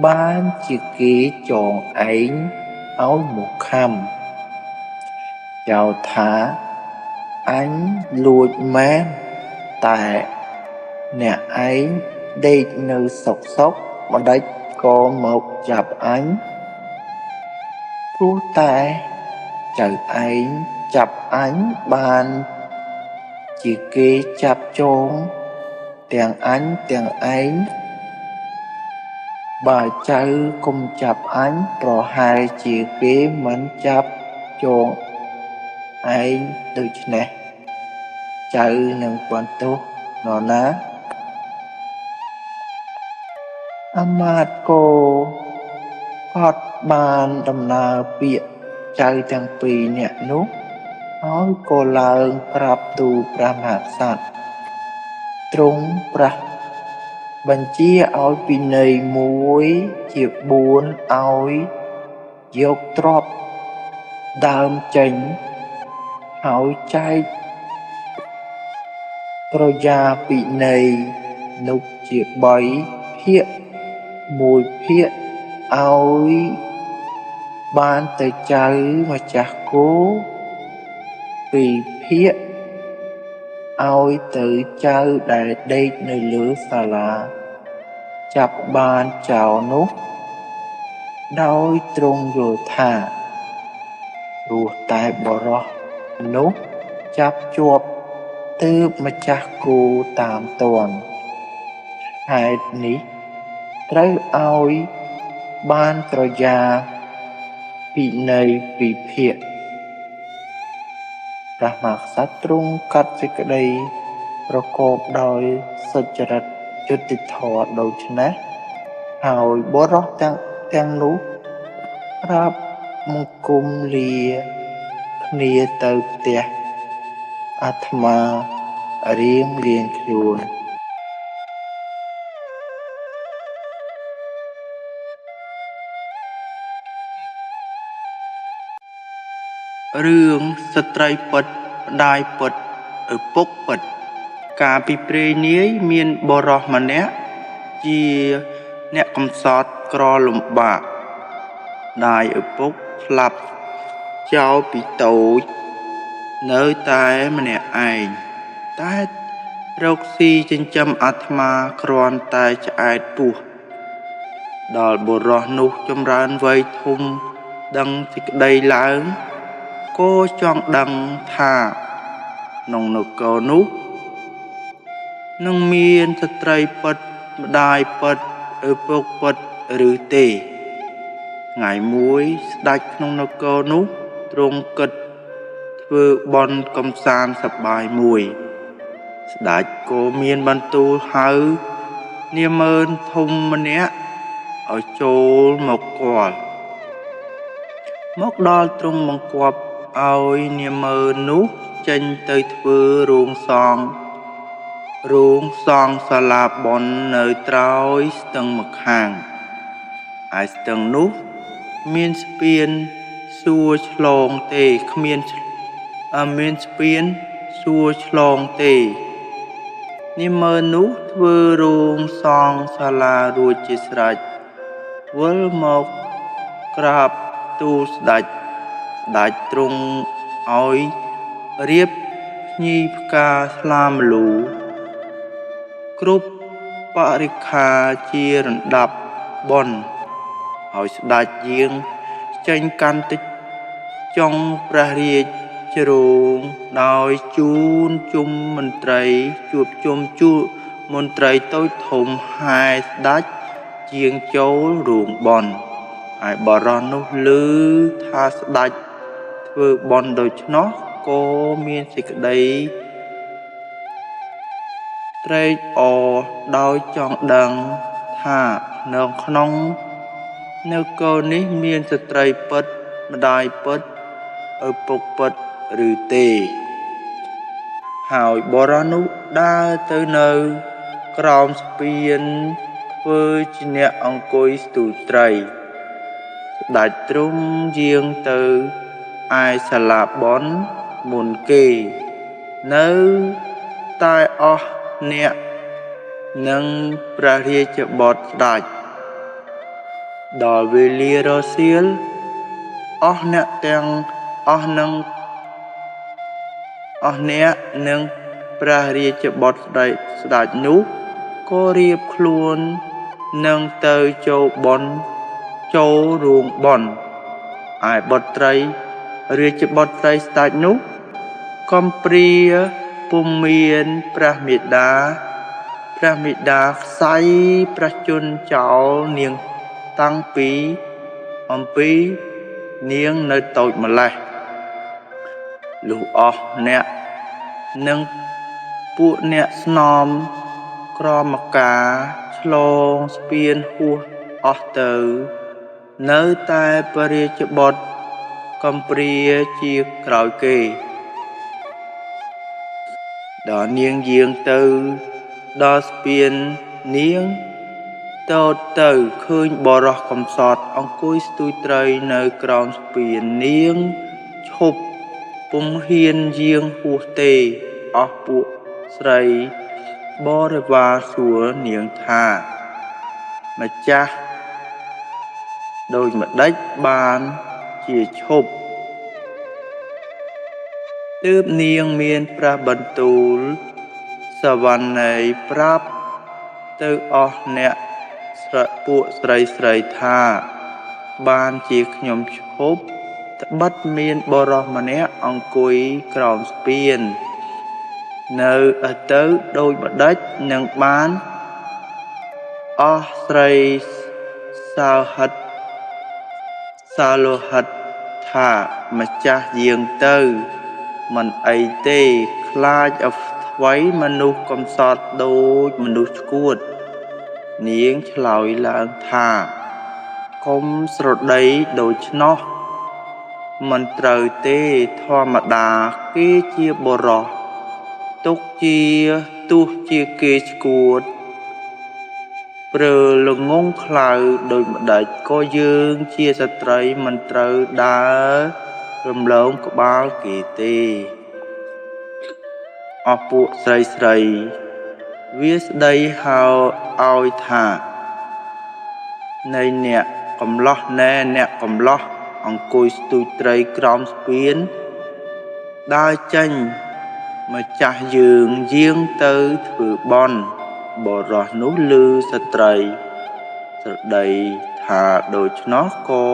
[SPEAKER 1] បានជាគេចងឯងឲ្យមកខំ ចោទថាអញលួចមែនតែអ្នកឯងដេកនៅសុកម្ដេចក៏មកចាប់អញព្រោះតែចៅឯងចាប់អញបានជាគេចាប់ចងទាំងអញទាំងឯងបើចៅកុំចាប់អញប្រហែលជាគេមិនចាប់ចងឯងដូច្នេះចៅនឹងបន្ទោសនរណាអាមាត្យក៏ហត់បានដំណើរពាក្យចៅទាំងពីរនាក់នោះហើយក៏ឡើងប្រាប់ទូលព្រះមហាក្សត្រទ្រង់ប្រះបញ្ជាឲ្យពិន័យមួយជា4ឲ្យយកទ្រព្យដើមចេញហើយចែកក្រយាពិន័យនោះជា3ភាគ1ភាគឲ្យបានទៅចៅម្ចាស់គោ2ភាគឲ្យទៅចៅដែលដេកនៅលើសាលាចាប់បានចោរនោះដោយទ្រង់យល់ថារស់តែបុរសនោះចាប់ជាប់ទើបម្ចាស់គោតាមទាន់ហេតុនេះត្រូវឲ្យបានក្រយាពិន័យ2ភាគព្រះមហាក្សត្រទ្រង់កាត់សេចក្តីប្រកបដោយសុចរិតយុត្តិធម៌ដូច្នេះហើយបុរសទាំងនោះប្រាប់មង្គមលាគ្នាទៅផ្ទះអាត្មារៀងខ្លួន
[SPEAKER 2] រឿងស្ត្រីពិតប្តាយពិតឪពុកពិតកាលពីព្រេងនាយមានបុរសម្នាក់ជាអ្នកកំសត់ក្រលំបាកដាយឪពុកស្លាប់ចោលពីតូចនៅតែម្នាក់ឯងតែរកស៊ីចិញ្ចឹមអាត្មាគ្រាន់តែឆ្អែតពោះដល់បុរសនោះចម្រើនវ័យធំដឹងសេចក្តីឡើងក៏ចង់ដឹងថាក្នុងនគរនោះនឹងមានស្ត្រីពិតម្ដាយពិតឪពុកពិតឬទេថ្ងៃមួយស្ដេចក្នុងនគរនោះទ្រង់គិតធ្វើបុណ្យកំសាន្តសប្បាយមួយស្ដេចក៏មានបន្ទូលហៅនាម៉ឺនធំម្នាក់ឲ្យចូលមកគាល់មកដល់ទ្រង់បង្គាប់ឲ្យនាម៉ឺននោះចេញទៅធ្វើរោងសង់សាលាបុណ្យនៅត្រើយស្ទឹងម្ខាងឯស្ទឹងនោះមានស្ពានសួរឆ្លងទេមានស្ពានសួរឆ្លងទេនាម៉ឺននោះធ្វើរោងសង់សាលារួចជាស្រេចវិលមកក្រាបទូលស្ដេចទ្រង់ឲ្យរៀបភ្ញីផ្កាស្លាម្លូគ្រប់បរិក្ខារជារណ្ដាប់បុណ្យហើយស្ដេចយាងចេញកាន់តិចចុងព្រះរាជរោងដោយជួបជុំមន្ត្រីតូចធំហែស្ដេចជាងចូលរោងបុណ្យហើយបរិសនោះឮថាស្ដេចធ្វើបុណ្យដូច្នោះក៏មានសេចក្តីត្រេកអរដោយចង់ដឹងថានៅក្នុងនគរនេះមានស្ត្រីពិតម្ដាយពិតឪពុកពិតឬទេហើយបុរសនោះដើរទៅនៅក្រោមស្ពានធ្វើជាអ្នកអង្គុយស្ទូលត្រីស្ដេចទ្រង់យាងទៅឯសាលាបុណ្យមុនគេនៅតែអស់អ្នកនិងព្រះរាជបុត្រស្ដេចដល់វេលារសៀលអស់អ្នកទាំងអស់នឹង អស់អ្នកនឹងព្រះរាជបុត្រស្ដេចនោះក៏រៀបខ្លួននឹងទៅចូលរួងបុណ្យឯបុត្រីរាជបុត្រីស្ដេចនោះកំព្រាពុំមានព្រះមេដាខ្សែព្រះជន្មចោលនាងតាំងពីអំពីនាងនៅតូចម្លេះលុះអស់អ្នកនិងពួកអ្នកស្នំក្រមការឆ្លងស្ពានហួសអស់ទៅនៅតែព្រះរាជបុត្រកំព្រាជាក្រោយគេដល់នាងយាងទៅដល់ស្ពាននាងតោតទៅឃើញបរោះកំសត់អង្គុយស្ទួយត្រីនៅក្រោមស្ពាននាងឈប់ពុំហ៊ានយាងហួសទេអស់ពួកស្រីបរិវារសួរនាងថាម្ចាស់ដូចម្ដេចបានជាឈប់ទើបនាងមានព្រះបន្ទូលសវណ្ណីប្រាប់ទៅអស់អ្នកពួកស្រីថាបានជាខ្ញុំឈប់ត្បិតមានបរោះម្នាក់អង្គុយក្រោមស្ពាននៅទៅដូចម្ដេចនឹងបានអស់ស្រីសាលោហិតថាម្ចាស់យាងទៅមិនអីទេខ្លាចអ្វីមនុស្សកំសត់ដូចមនុស្សឈួតនាងឆ្លើយឡើងថាកុំស្រដីដូច្នោះមិនត្រូវទេធម្មតាគេជាបរោះទុកជាទោះជាគេឈួតព្រើល្ងងខ្លៅដូចម្ដេចក៏យើងជាស្ត្រីមិនត្រូវដើររំលងក្បាលគេទេអស់ពួកស្រីវាស្ដីហៅឲ្យថានៃអ្នកកំឡោះអង្គុយស្ទួយត្រីក្រោមស្ពានដើរចេញម្ចាស់យើងយាងទៅធ្វើបន់បរោះនោះឮស្ត្រីស្រដីថាដូច្នោះក៏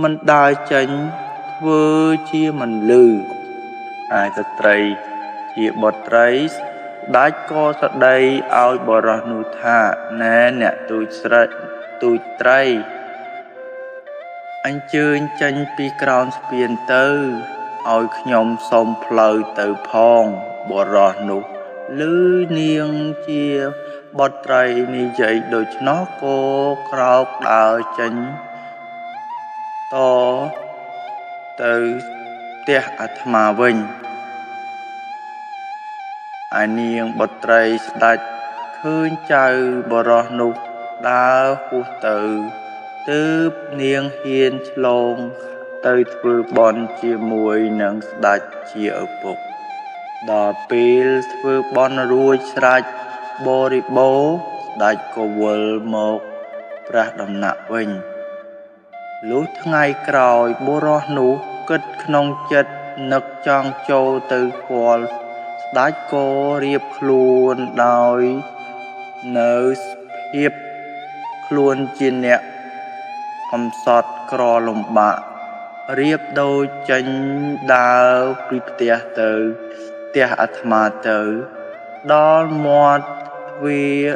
[SPEAKER 2] មិនដើរចេញធ្វើជាមិនឮឯស្ត្រីជាបុត្រីស្ដេចក៏ស្ដីឲ្យបរោះនោះថាណែអ្នកទូចត្រីអញ្ជើញចេញពីក្រោមស្ពានទៅឲ្យខ្ញុំសុំផ្លូវទៅផងបរោះនោះឮនាងជាបុត្រីនិយាយដូច្នោះក៏ក្រោកដើរចេញតទៅផ្ទះអាត្មាវិញឯនាងបុត្រីស្ដេចឃើញចៅបរោះនោះដើរហួសទៅទើបនាងហ៊ានឆ្លងទៅធ្វើបន់ជាមួយនឹងស្ដេចជាឪពុកដល់ពេលធ្វើបន់រួចស្រេចបរិបូរណ៍ស្ដេចក៏វិលមកព្រះដំណាក់វិញលុះថ្ងៃក្រោយបុរសនោះគិតក្នុងចិត្តនឹកចង់ចូលទៅគាល់ស្ដេចក៏រៀបខ្លួនដោយនៅភាពខ្លួនជាអ្នកកំសត់ក្រលំបាករៀបដូចចេញដើរពីផ្ទះអាត្មាទៅដល់មាត់ទ្វារ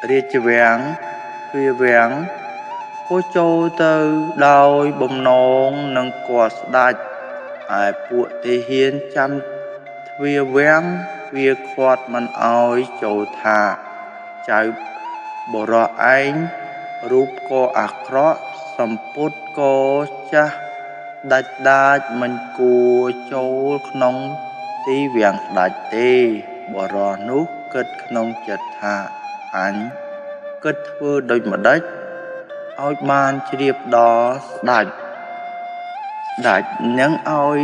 [SPEAKER 2] រាជវាំងក៏ចូលទៅដោយបំណងនឹងគាល់ស្ដេចឯពួកទាហានចាំទ្វារវាំងវាខាត់មិនអោយចូលថាចៅបរោះឯងរូបក៏អាក្រក់សម្ពុតក៏ចាស់ដាច់មិនគួរចូលក្នុងទីវាំងស្ដេចទេបរោះនោះគិតក្នុងចិត្តថាអញគិតធ្វើដូចម្ដេចឲ្យបានជ្រាបដល់ស្ដេចនឹងឲ្យ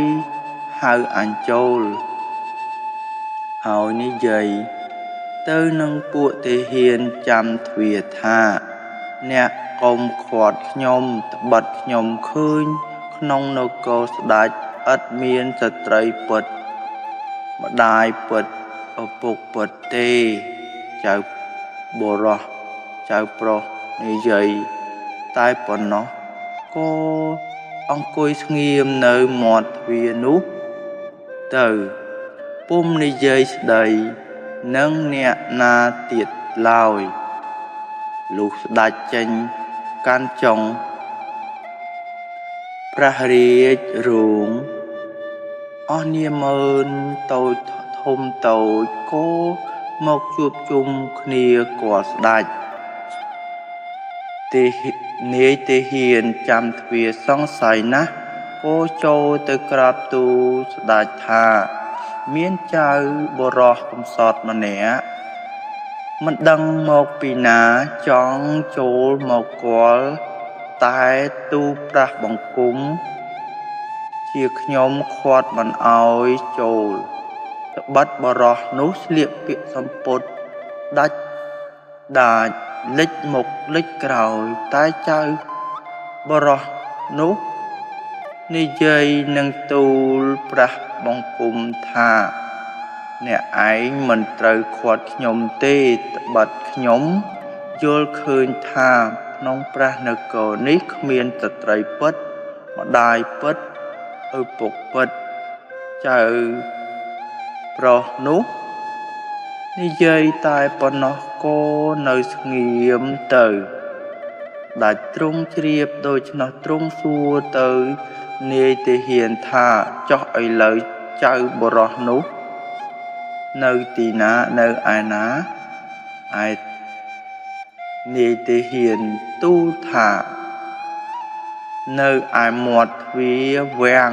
[SPEAKER 2] ហៅអញចូលហើយនិយាយទៅនឹងពួកទាហានចាំទ្វារថាអ្នកកុំខាត់ខ្ញុំត្បិតខ្ញុំឃើញក្នុងនគរស្ដេច ឥតមានស្ត្រីពិតម្ដាយពិតឪពុកពិតទេចៅបុរសចៅប្រុសនិយាយតែប៉ុណ្ណោះក៏អង្គុយស្ងៀមនៅមាត់ទ្វារនោះទៅពុំនិយាយស្ដីនឹងអ្នកណាទៀតឡើយលុះស្ដេចចេញកាន់ចុងព្រះរាជរោងអស់នាម៉ឺនតូចធំតូចក៏មកជួបជុំគ្នាគាល់ស្ដេចនាយទាហានចាំទ្វារសង្ស័យណាស់ក៏ចូលទៅក្រាបទូលស្ដេចថាមានចៅបុរសកំសត់ម្នាក់មិនដឹងមកពីណាចង់ចូលមកគាល់តែទូលប្រះបង្គំជាខ្ញុំខាត់មិនអោយចូលត្បិតបរោះនោះស្លៀកពាក់សំពត់ដាច់ដាច់លិចមុខលិចក្រោយតែចៅបរោះនោះនិយាយនឹងទូលប្រះបង្គំថាអ្នកឯងមិនត្រូវខាត់ខ្ញុំទេត្បិតខ្ញុំយល់ឃើញថាក្នុងព្រះនគរនេះគ្មានស្ត្រីពិតម្ដាយពិតឪពុកពិតចៅប្រុសនោះនិយាយតែប៉ុណ្ណោះក៏នៅស្ងៀមទៅដាច់ទ្រង់ជ្រាបដូច្នោះទ្រង់សួរទៅនាយទាហានថាចុះឥឡូវចៅបុរសនោះនៅទីណានៅឯណាឯនាយទាហានទូលថានៅឯមាត់ទ្វារវាំង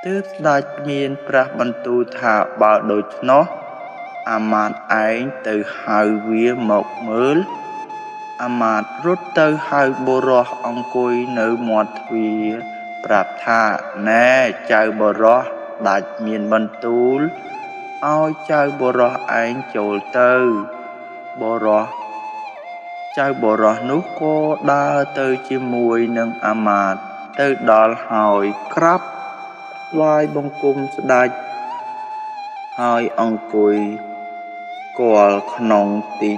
[SPEAKER 2] ទើបស្ដេចមានព្រះបន្ទូលថាបើដូច្នោះអាមាត្យឯងទៅហៅវាមកមើលអាមាត្យរត់ទៅហៅបុរសអង្គុយនៅមាត់ទ្វារប្រាប់ថាណែចៅបុរសដាច់មានបន្ទូលឲ្យចៅបុរសឯងចូលទៅចៅបុរសនោះក៏ដើរទៅជាមួយនឹងអាមាត្យទៅដល់ហើយក្រាបថ្វាយបង្គំស្ដេចហើយអង្គុយគាល់ក្នុងទី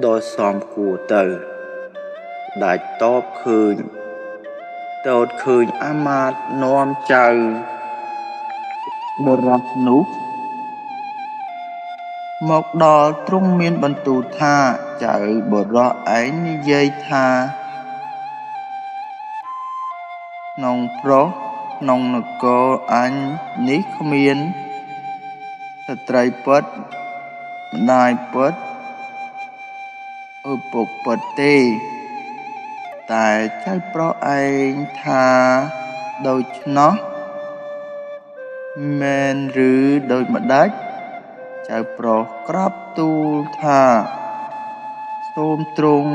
[SPEAKER 2] ដ៏សមគួរទៅស្ដេចតបឃើញអាមាត្យនាំចៅបុរសនោះមកដល់ទ្រង់មានបន្ទូលថាចៅបុរសឯងនិយាយថាក្នុងក្នុងនគរអញនេះគ្មានស្ត្រីពិតម្ដាយពិតឪពុកពិតទេតែចៅប្រុសឯងថាដូច្នោះមែនឬដូចម្ដេចចៅប្រុសក្រាបទូលថាសូមទ្រង់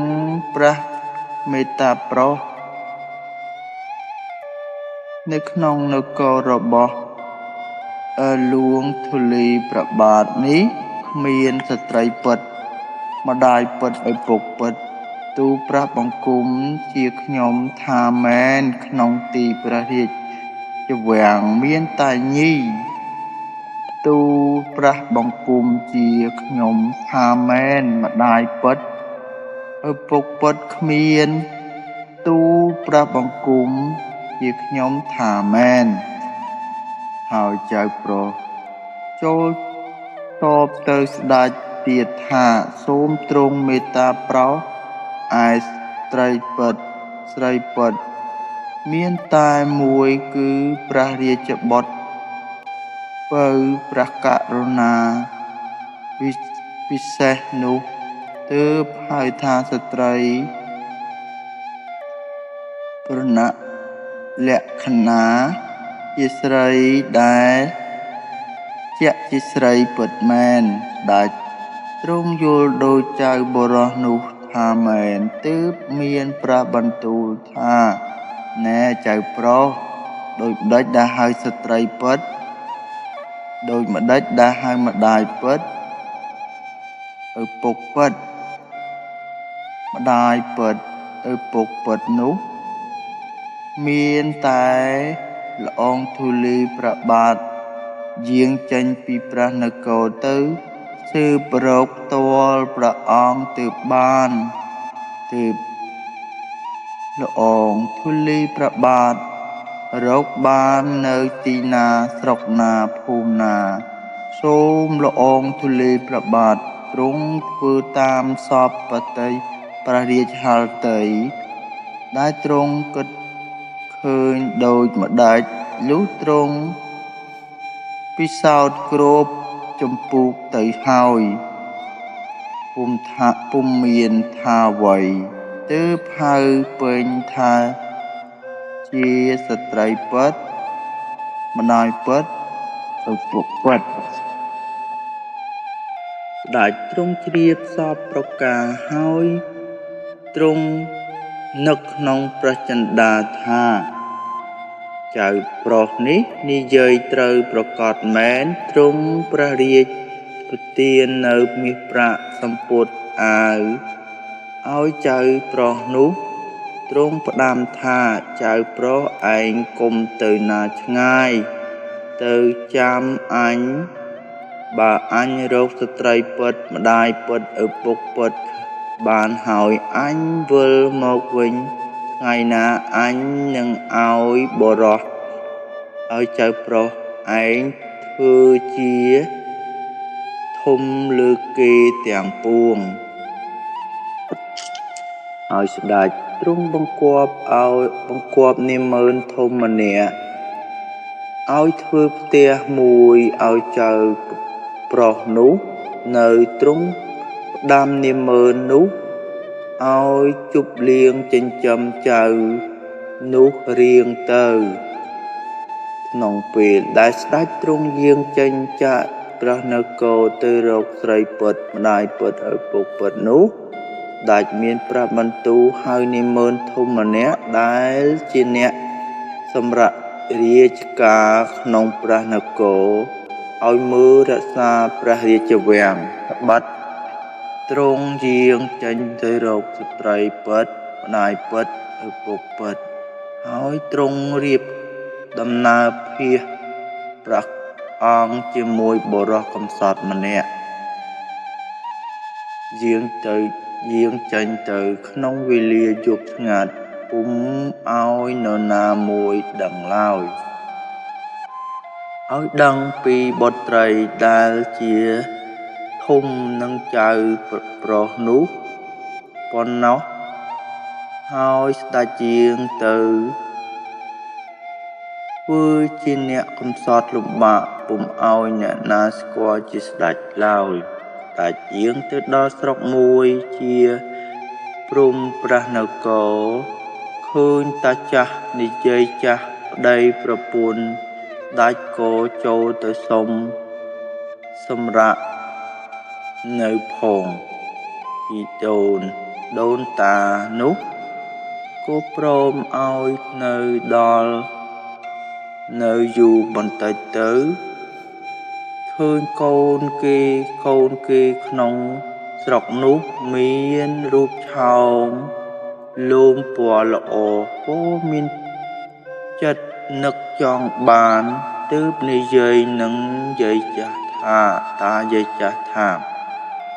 [SPEAKER 2] ព្រះមេត្តាប្រោសនៅក្នុងនគររបស់អើលួងធូលីព្រះបាទនេះគ្មានស្ត្រីពិតម្ដាយពិតឪពុកពិតទូលព្រះបង្គំជាខ្ញុំថាមែនក្នុងទីព្រះរាជវាំងមានតែញីទូលព្រះបង្គំជាខ្ញុំថាមែនម្ដាយពិតឪពុកពិតគ្មានទូលព្រះបង្គំជាខ្ញុំថាមែនហើយចៅប្រុសចូលតបទៅស្ដេចទៀតថាសូមទ្រង់មេត្តាប្រោសឯស្រីពិតមានតែមួយគឺព្រះរាជបុត្របើព្រះករុណាពិសេសនោះទើបហៅថាស្ត្រីប្រណលក្ខណាជាស្រីដែលជាក់ជាស្រីពិតមែនដាច់ទ្រង់យល់ដោយចៅបុរសនោះថាមែនទើបមានព្រះបន្ទូលថាណែចៅប្រុសដូចម្ដេចដែលហៅស្ត្រីពិតដូចម្ដេចដែលហៅម្ដាយពិតឪពុកពិតម្ដាយពិតឪពុកពិតនោះ មានតែល្អងធូលីព្រះបាទយាងចេញពីព្រះនគរទៅស៊ើបរកផ្ទាល់ព្រះអង្គទើបបានទើបល្អងធូលីព្រះបាទរកបាននៅទីណាស្រុកណាភូមិណាសូមល្អងធូលីព្រះបាទទ្រង់ធ្វើតាមសពបតីព្រះរាជហឫទ័យដែលទ្រង់គិតឃើញដូចម្ដេចលុះទ្រង់ពិសោធន៍គ្រប់ចម្ពោះទៅហើយពុំមានថាអ្វីទើបហៅពេញថាជាស្ត្រីពិតម្ដាយពិតឪពុកពិតស្ដេចទ្រង់ជ្រាបសពប្រការហើយទ្រង់នឹកក្នុងព្រះចិន្តាថាចៅប្រុសនេះនិយាយត្រូវប្រកបមែនទ្រង់ព្រះរាជប្រទាននៅមាសប្រាក់សម្ពុតអាវឲ្យចៅប្រុសនោះទ្រង់ផ្ដាំថាចៅប្រុសឯងកុំទៅណាឆ្ងាយទៅចាំអញបើអញរកស្ត្រីពិតម្ដាយពិតឪពុកពិតបានហើយអញវិលមកវិញថ្ងៃណាអញនឹងឲ្យបរោះឲ្យចៅប្រុសឯងធ្វើជាធំលើគេទាំងពួងហើយស្ដេចទ្រង់បង្គាប់នាម៉ឺនធំម្នាក់ឲ្យធ្វើផ្ទះមួយឲ្យចៅប្រុសនោះនៅទ្រង់ផ្ដាំនាម៉ឺននោះឲ្យជប់លៀងចិញ្ចឹមចៅនោះរៀងទៅក្នុងពេលដែលស្ដេចទ្រង់យាងចេញចាកព្រះនគរទៅរកស្រីពិតម្ដាយពិតឪពុកពិតនោះស្ដេចមានប្រាប់បន្ទូលហៅនាម៉ឺនធំម្នាក់ដែលជាអ្នកសម្រាប់រាជការក្នុងព្រះនគរឲ្យមើលរក្សាព្រះរាជវាំងត្បិតទ្រង់យាងចេញទៅរកស្ត្រីពិតម្ដាយពិតឪពុកពិតហើយទ្រង់រៀបដំណើរភៀសព្រះអង្គជាមួយបុរសកំសត់ម្នាក់យាងចេញទៅក្នុងវេលាយប់ស្ងាត់ពុំឲ្យនរណាមួយដឹងឡើយឲ្យដឹងពីបុត្រីដែលជាធំនឹងចៅប្រុសនោះប៉ុណ្ណោះហើយស្ដេចយាងទៅធ្វើជាអ្នកកំសត់លំបាកពុំឲ្យអ្នកណាស្គាល់ជាស្ដេចឡើយស្ដេចយាងទៅដល់ស្រុកមួយជាព្រំព្រះនគរឃើញតាចាស់និយាយចាស់ប្តីប្រពន្ធស្ដេចក៏ចូលទៅសុំសម្រាកនៅផងពីដូនតានោះក៏ព្រមឲ្យនៅដល់នៅយូរបន្តិចទៅឃើញកូនគេក្នុងស្រុកនោះមានរូបឆោមលោមពណ៌ល្អក៏មានចិត្តនឹកចង់បានទើបនិយាយនឹងយាយចាស់ថាតាយាយចាស់ថា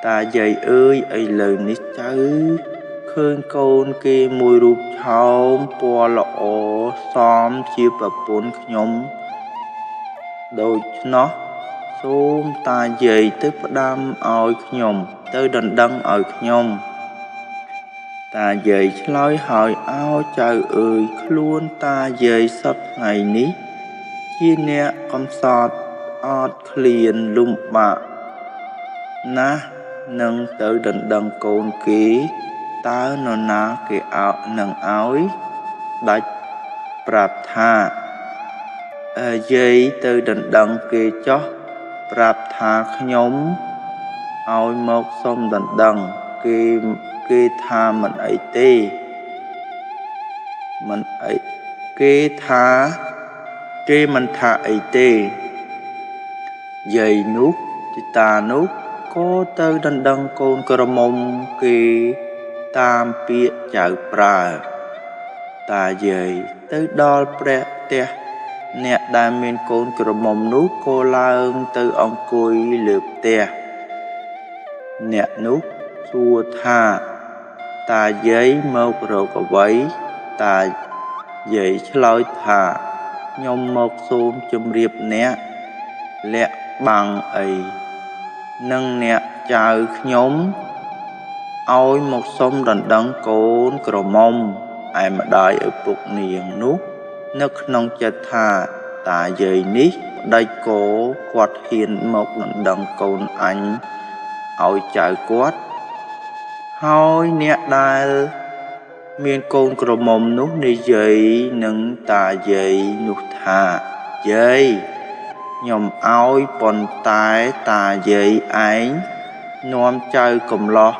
[SPEAKER 2] តាយាយអើយឥឡូវនេះចៅឃើញកូនគេមួយរូបឆោមពណ៌ល្អសមជាប្រពន្ធខ្ញុំដូច្នោះសូមតាយាយទៅផ្ដាំឲ្យខ្ញុំទៅដណ្ដឹងឲ្យខ្ញុំតាយាយឆ្លើយហើយអោចៅអើយខ្លួនតាយាយសពថ្ងៃនេះជាអ្នកកំសត់អត់ឃ្លានលំបាកណាស់នឹងទៅដណ្ដឹងកូនគេតើនរណាគេនឹងឲ្យដាច់ប្រាប់ថាយាយទៅដណ្ដឹងគេចោះប្រាប់ថាខ្ញុំឲ្យមកសុំដណ្ដឹងគេថាមិនអីទេគេមិនថាអីទេយាយនោះទីតានោះក៏ទៅដណ្ដឹងកូនក្រមុំគេតាមពាក្យចៅប្រើ តាយាយទៅដល់ព្រះផ្ទះអ្នកដែលមានកូនក្រមុំនោះក៏ឡើងទៅអង្គុយលើផ្ទះអ្នកនោះសួរថាតាយាយមករកអ្វីតាយាយឆ្លើយថាខ្ញុំមកសូមជម្រាបអ្នកលាក់បាំងអីនឹងអ្នកចៅខ្ញុំឲ្យមកសុំដណ្ដឹងកូនក្រមុំឯម្ដាយឪពុកនាងនោះនៅក្នុងចិត្តថាតាយាយនេះប្តីគោគាត់ហ៊ានមកដណ្ដឹងកូនអញឲ្យចៅគាត់ហើយអ្នកដែលមានកូនក្រមុំនោះនិយាយនឹងតាយាយនោះថាយាយខ្ញុំឲ្យប៉ុន្តែតាយាយឯងនាំចៅកំឡោះ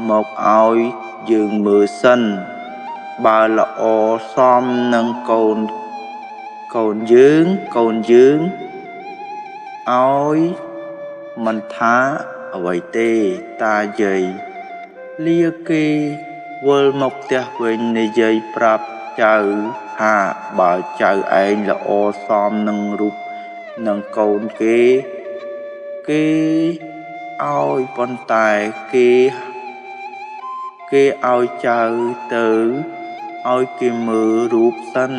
[SPEAKER 2] មកឲ្យយើងមើលសិនបើល្អសមនឹងកូនយើងឲ្យមិនថាអ្វីទេតាយាយលាគេវិលមកផ្ទះវិញនិយាយប្រាប់ចៅថាបើចៅឯងល្អសមនឹងរូបនឹងកូនគេឲ្យប៉ុន្តែគេឲ្យចៅទៅឲ្យគេមើលរូបសិន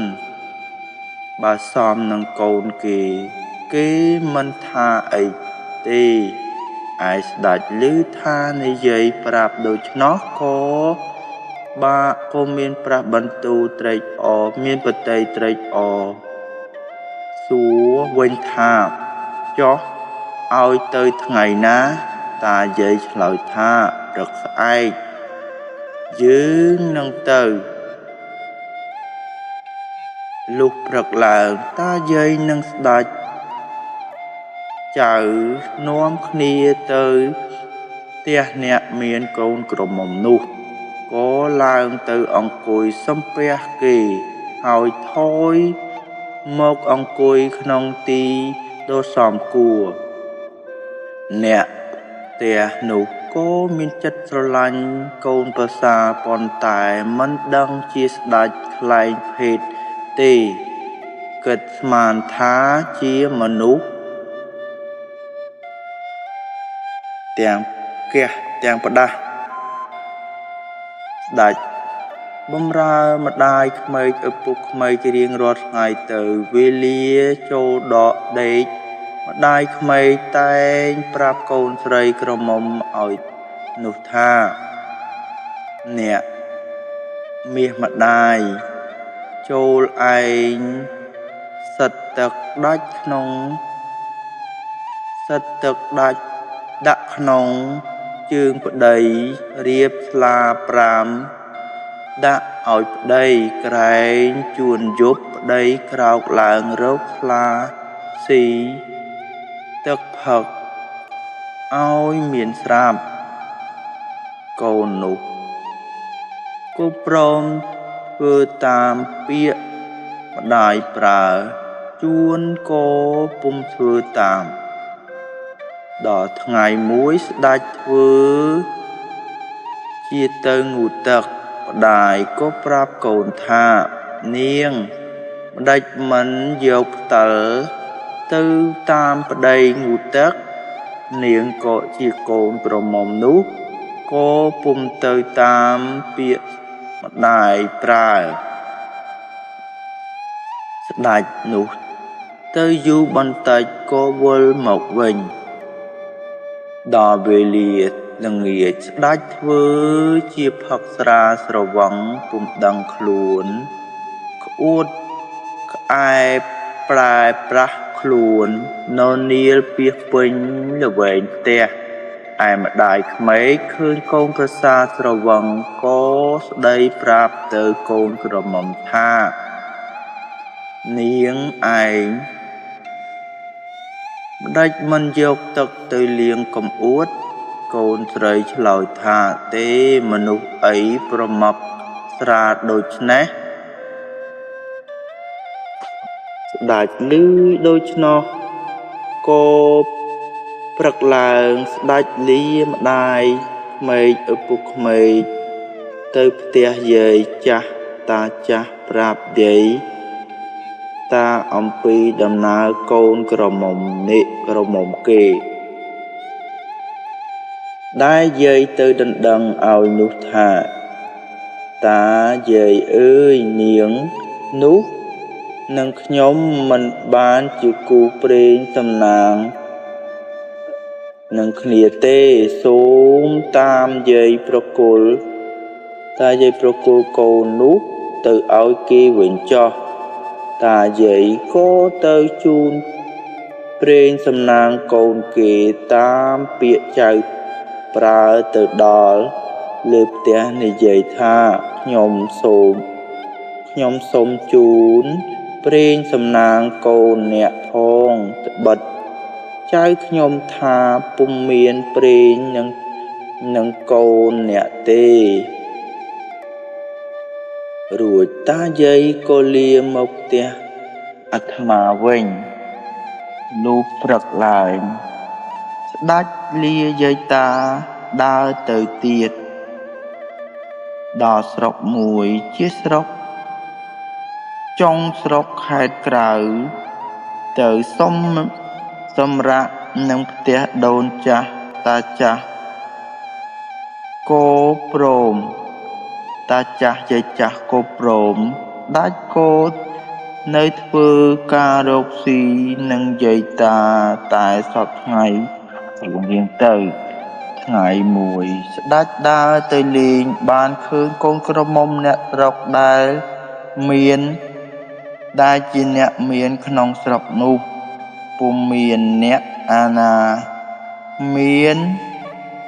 [SPEAKER 2] បើសមនឹងកូនគេមិនថាអីទេឯស្ដេចឮថានិយាយប្រាប់ដូច្នោះក៏មានព្រះបន្ទូលត្រេកអរមានបតីត្រេកអរសួរវិញថាចុះឲ្យទៅថ្ងៃណាតាយាយឆ្លើយថាព្រឹកស្អែកយើងនឹងទៅលុះព្រឹកឡើងតាយាយនឹងស្ដេចចៅនាំគ្នាទៅផ្ទះអ្នកមានកូនក្រមុំនោះក៏ឡើងទៅអង្គុយសំពះគេហើយថយមកអង្គុយក្នុងទីដ៏សមគួរអ្នកផ្ទះនោះក៏មានចិត្តស្រឡាញ់កូនប្រសាប៉ុន្តែមិនដឹងជាស្ដេចខ្លែងភេទទេគិតស្មានថាជាមនុស្សទាំងផ្ទះទាំងផ្ដាស់ស្ដេចបំរើម្ដាយក្មេកឪពុកក្មេករៀងរាល់ថ្ងៃទៅវេលាចូលដកដេកម្ដាយក្មេកតែងប្រាប់កូនស្រីក្រមុំឲ្យនោះថាអ្នកមាសម្ដាយចូលឯងសិតទឹកដាក់ក្នុងជើងប្តីរៀបស្លា5ដាក់ឲ្យប្តីក្រែងជួនយប់ប្តីក្រោកឡើងរកស្លាស៊ីទឹកផឹកឲ្យមានស្រាប់កូននោះក៏ព្រមធ្វើតាមពាក្យម្ដាយប្រើជួនក៏ពុំធ្វើតាមដល់ថ្ងៃមួយស្ដេចធ្វើជាទៅងូតទឹកម្ដាយក៏ប្រាប់កូនថានាងម្ដេចមិនយកផ្តិលទៅតាមប្ដីងូតទឹកនាងក៏ជាកូនក្រមុំនោះក៏ពុំទៅតាមពាក្យម្ដាយប្រើស្ដេចនោះទៅយូរបន្តិចក៏វិលមកវិញដល់វេលាល្ងាចស្ដេចធ្វើជាផឹកស្រាស្រវឹងពុំដឹងខ្លួនក្អួតក្អែប្រែប្រាស់ខ្លួនននាលពាសពេញល្វែងផ្ទះឯម្ដាយក្មេកឃើញកូនប្រសាស្រវឹងក៏ស្ដីប្រាប់ទៅកូនក្រមុំថានាងឯងម្ដេចមិនយកទឹកទៅលាងកំអួតកូនស្រីឆ្លើយថាទេមនុស្សអីប្រមឹកស្រាដូច្នេះស្ដេចឮដូច្នោះក៏ព្រឹកឡើងស្ដេចលាម្ដាយក្មេកឪពុកក្មេកទៅផ្ទះយាយចាស់ តាចាស់ប្រាប់យាយតាអំពីដំណើរកូនក្រមុំនេះក្រមុំគេដែលយាយទៅដណ្ដឹងឲ្យនោះថាតាយាយអើយនាងនោះនឹងខ្ញុំមិនបានជាគូព្រេងសំណាងនឹងគ្នាទេសូមតាមយាយប្រគល់តាយាយប្រគល់កូននោះទៅឲ្យគេវិញចោះតាយាយក៏ទៅជូនព្រេងសំណាងកូនគេតាមពាក្យចៅប្រើទៅដល់លើផ្ទះនិយាយថាខ្ញុំសូមជូនព្រេងសំណាងកូនអ្នកផងត្បិតចៅខ្ញុំថាពុំមានព្រេងនឹងកូនអ្នកទេរួចតាយាយក៏លាមកផ្ទះអាត្មាវិញលុះព្រឹកឡើងស្ដេចលាយាយតាដើរទៅទៀតដល់ស្រុកមួយជាស្រុកចុងស្រុកខេត្តក្រៅទៅសម្រាកនឹងផ្ទះដូនចាស់តាចាស់ក៏ព្រមតាចាស់យាយចាស់ក៏ព្រមដាច់ក៏នៅធ្វើការរកស៊ីនឹងយាយតាតែសពថ្ងៃរៀងទៅថ្ងៃមួយស្ដេចដើរទៅលេងបានឃើញកូនក្រមុំអ្នកស្រុកដែលជាអ្នកមានក្នុងស្រុកនោះពុំមានអ្នកអាណាមាន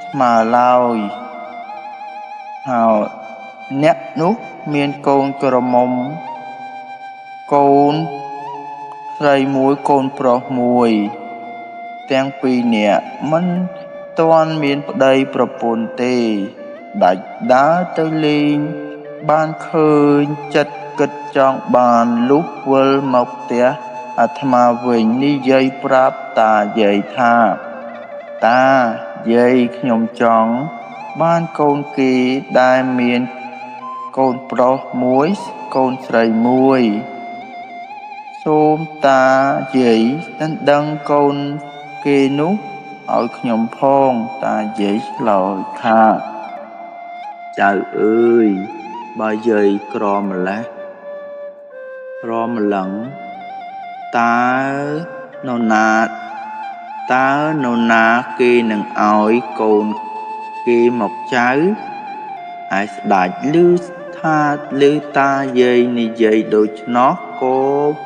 [SPEAKER 2] ស្មើឡើយហើយអ្នកនោះមានកូនក្រមុំកូនស្រីមួយកូនប្រុសមួយទាំងពីរនាក់មិនទាន់មានប្តីប្រពន្ធទេដាច់ដើរទៅលេងបានឃើញចិត្តគិតចង់បានលុះវិលមកផ្ទះអាត្មាវិញនិយាយប្រាប់តាយាយថាតាយាយខ្ញុំចង់បានកូនគេដែលមានកូនប្រុសមួយកូនស្រីមួយសូមតាយាយដណ្ដឹងកូនគេនោះឲ្យខ្ញុំផងតាយាយឆ្លើយថាចៅអើយបើយាយក្រម្លេះក្រម្លឹងតើនរណាគេនឹងឲ្យកូនគេមកចៅហើយស្ដេចឮតាយាយនិយាយដូច្នោះក៏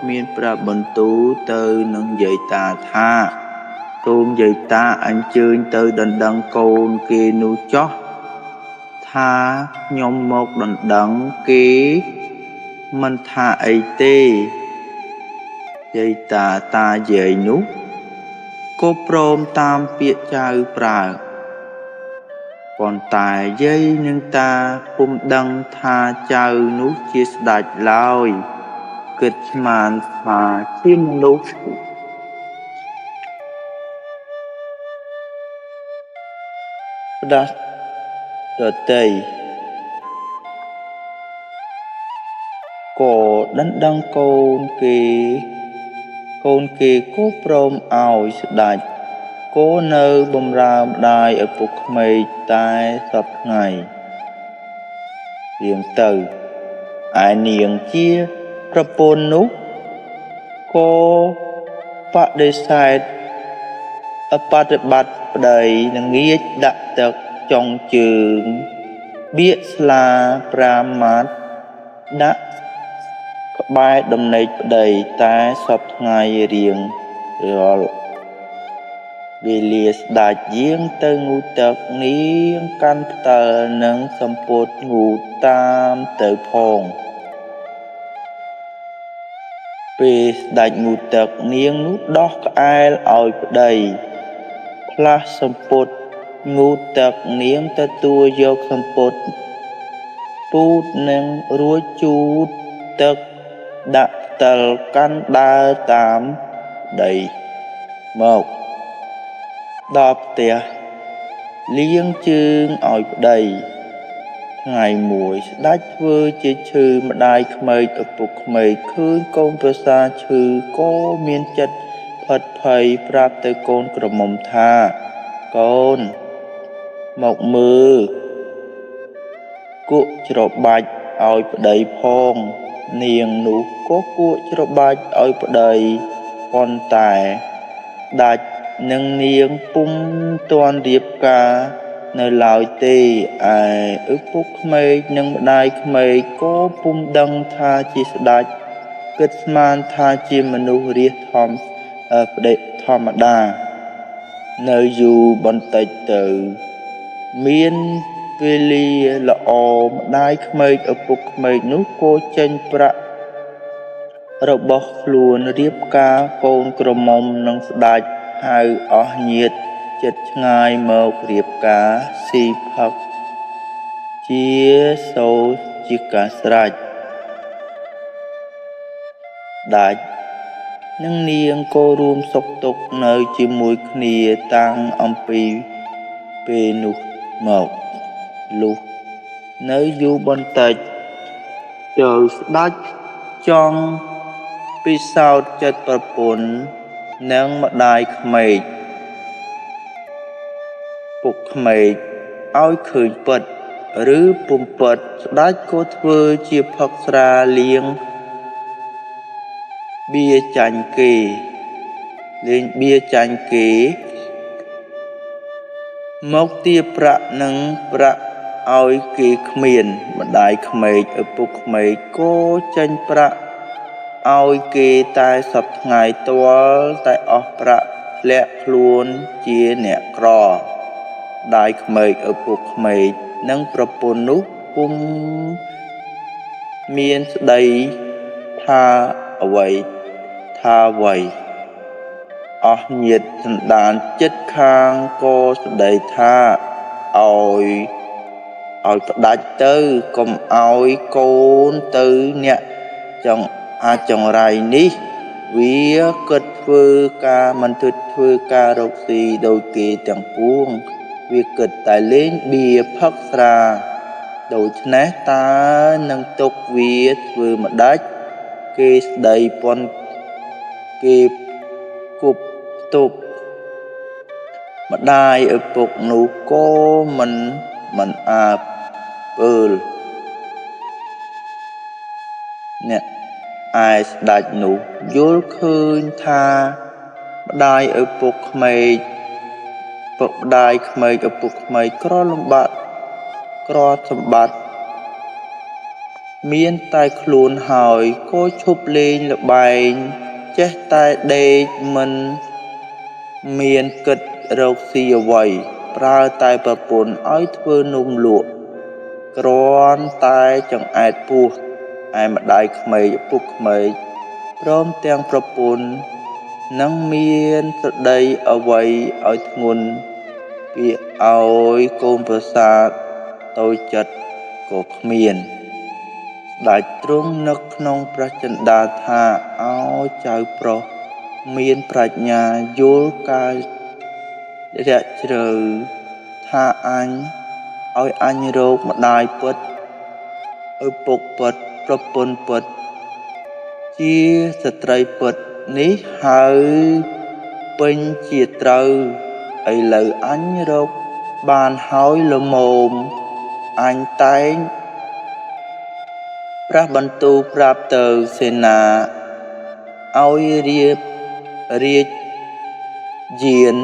[SPEAKER 2] មានប្រាប់បន្ទូលទៅនឹងយាយតាថាសូមយាយតាអញ្ជើញទៅដណ្ដឹងកូនគេនោះចុះថាខ្ញុំមកដណ្ដឹងគេមិនថាអីទេយាយតាយាយនោះក៏ព្រមតាមពាក្យចៅប្រើប៉ុន្តែយាយនិងតាពុំដឹងថាចៅនោះជាស្ដេចឡើយគិតស្មានថាជាមនុស្សផ្ដាស់ដទៃក៏ដណ្ដឹងកូនគេក៏ព្រមឲ្យស្ដេចក៏នៅបម្រើម្ដាយឪពុកក្មេកតែសព្វថ្ងៃរៀងទៅឯនាងជាប្រពន្ធនោះក៏បដិសេធបប្រតិបត្តិប្តីនឹងងាកដាក់ទឹកចុងជើងបៀកស្លា5ម៉ាត់ដាក់ក្បែរដំណេកប្តីតែសព្វថ្ងៃរៀងរាល់វេលាស្ដេចយាងទៅងូតទឹកនាងកាន់ផ្តិលនិងសំពត់ងូតតាមទៅផងពេលស្ដេចងូតទឹកនាងនោះដោះក្អែលឲ្យប្តីផ្លាស់សំពត់ងូតទឹកនាងទទួលយកសំពត់ពូតនិងរួចជូតទឹកដាក់ផ្តិលកាន់ដើរតាមដីមកដល់ផ្ទះលាងជើងឲ្យប្តី ថ្ងៃមួយស្ដេចធ្វើជាឈឺម្ដាយក្មេកឪពុកក្មេកឃើញកូនប្រសាឈឺក៏មានចិត្តផិតភ័យប្រាប់ទៅកូនក្រមុំថាកូនមកមើលគក់ច្របាច់ឲ្យប្ដីផងនាងនោះក៏គក់ច្របាច់ឲ្យប្ដីប៉ុន្តែដាច់នឹងនាងពុំទាន់រៀបការនៅឡើយទេឯឪពុកក្មេកនិងម្ដាយក្មេកក៏ពុំដឹងថាជាស្ដេចគិតស្មានថាជាមនុស្សរាស្ត្រផ្ដេកធម្មតានៅយូរបន្តិចទៅមានពេលលាល្អម្ដាយក្មេកឪពុកក្មេកនោះក៏ចេញប្រាក់របស់ខ្លួនរៀបការកូនក្រមុំនឹងស្ដេចហៅអស់ញាតិជិតឆ្ងាយមករៀបការស៊ីផឹកជាសូរជាការស្រេចដាច់និងនាងក៏រួមសុខទុក្ខនៅជាមួយគ្នាតាំងអំពីពេលនោះមកលុះនៅយូរបន្តិចចូលស្ដេចចង់ពិសោធន៍ចិត្តប្រពន្ធនិងម្ដាយក្មេកពុកក្មេកឲ្យឃើញពិតឬពុំពិតស្ដេចក៏ធ្វើជាផឹកស្រាលៀងបៀចាញ់គេលេងបៀចាញ់គេមកទាប្រាក់និងប្រាក់ឲ្យគេគ្មានម្ដាយក្មេកឪពុកក្មេកក៏ចេញប្រាក់ឲ្យគេតែសប្ថ្ងៃទាល់តែអស់ប្រាក់ធ្លាក់ខ្លួនជាអ្នកក្រម្ដាយក្មេកឪពុកក្មេកនិងប្រពន្ធនោះពុំមានស្ដីថាអ្វីអស់ញាតិសន្តានចិត្តខាងក៏ស្ដីថាឲ្យផ្ដាច់ទៅកុំឲ្យកូនទៅអ្នកចង្រៃនេះវាគិតធ្វើការមិនធ្វើការរកស៊ីដោយគេទាំងពួងវាគិតតែលេងបៀផឹកស្រាដូច្នេះតើនឹងទុកវាធ្វើម្ដេចគេស្ដីប៉ុនគេគប់ទប់ម្ដាយឪពុកនោះក៏មិនអាបពើលអ្នកឯស្ដេចនោះយល់ឃើញថាម្ដាយឪពុកក្មេកឪពុកក្មេកក្រសម្បត្តិមានតែខ្លួនហើយក៏ឈប់លេងល្បែងចេះតែដេកមិនមានគិតរកស៊ីអ្វីប្រើតែប្រពន្ធឲ្យធ្វើនំលក់គ្រាន់តែចង្អែតពោះឯម្ដាយក្មេកឪពុកក្មេកព្រមទាំងប្រពន្ធនឹងមានស្ដីអ្វីឲ្យធ្ងន់ពាក្យឲ្យកូនប្រសាតូចចិត្តក៏គ្មានស្ដេចទ្រង់នឹកក្នុងព្រះចិន្តាថាឲ្យចៅប្រុសមានប្រាជ្ញាយល់កាយរាក់ជ្រៅថាឲ្យអញរកម្ដាយពិតឪពុកពិតប្រពន្ធពិតជាស្ត្រីពិតនេះហើយពេញជាត្រូវឥឡូវអញរកបានហើយល្មមអញតែងព្រះបន្ទូលប្រាប់ទៅសេនាឲ្យរៀបរាជយាន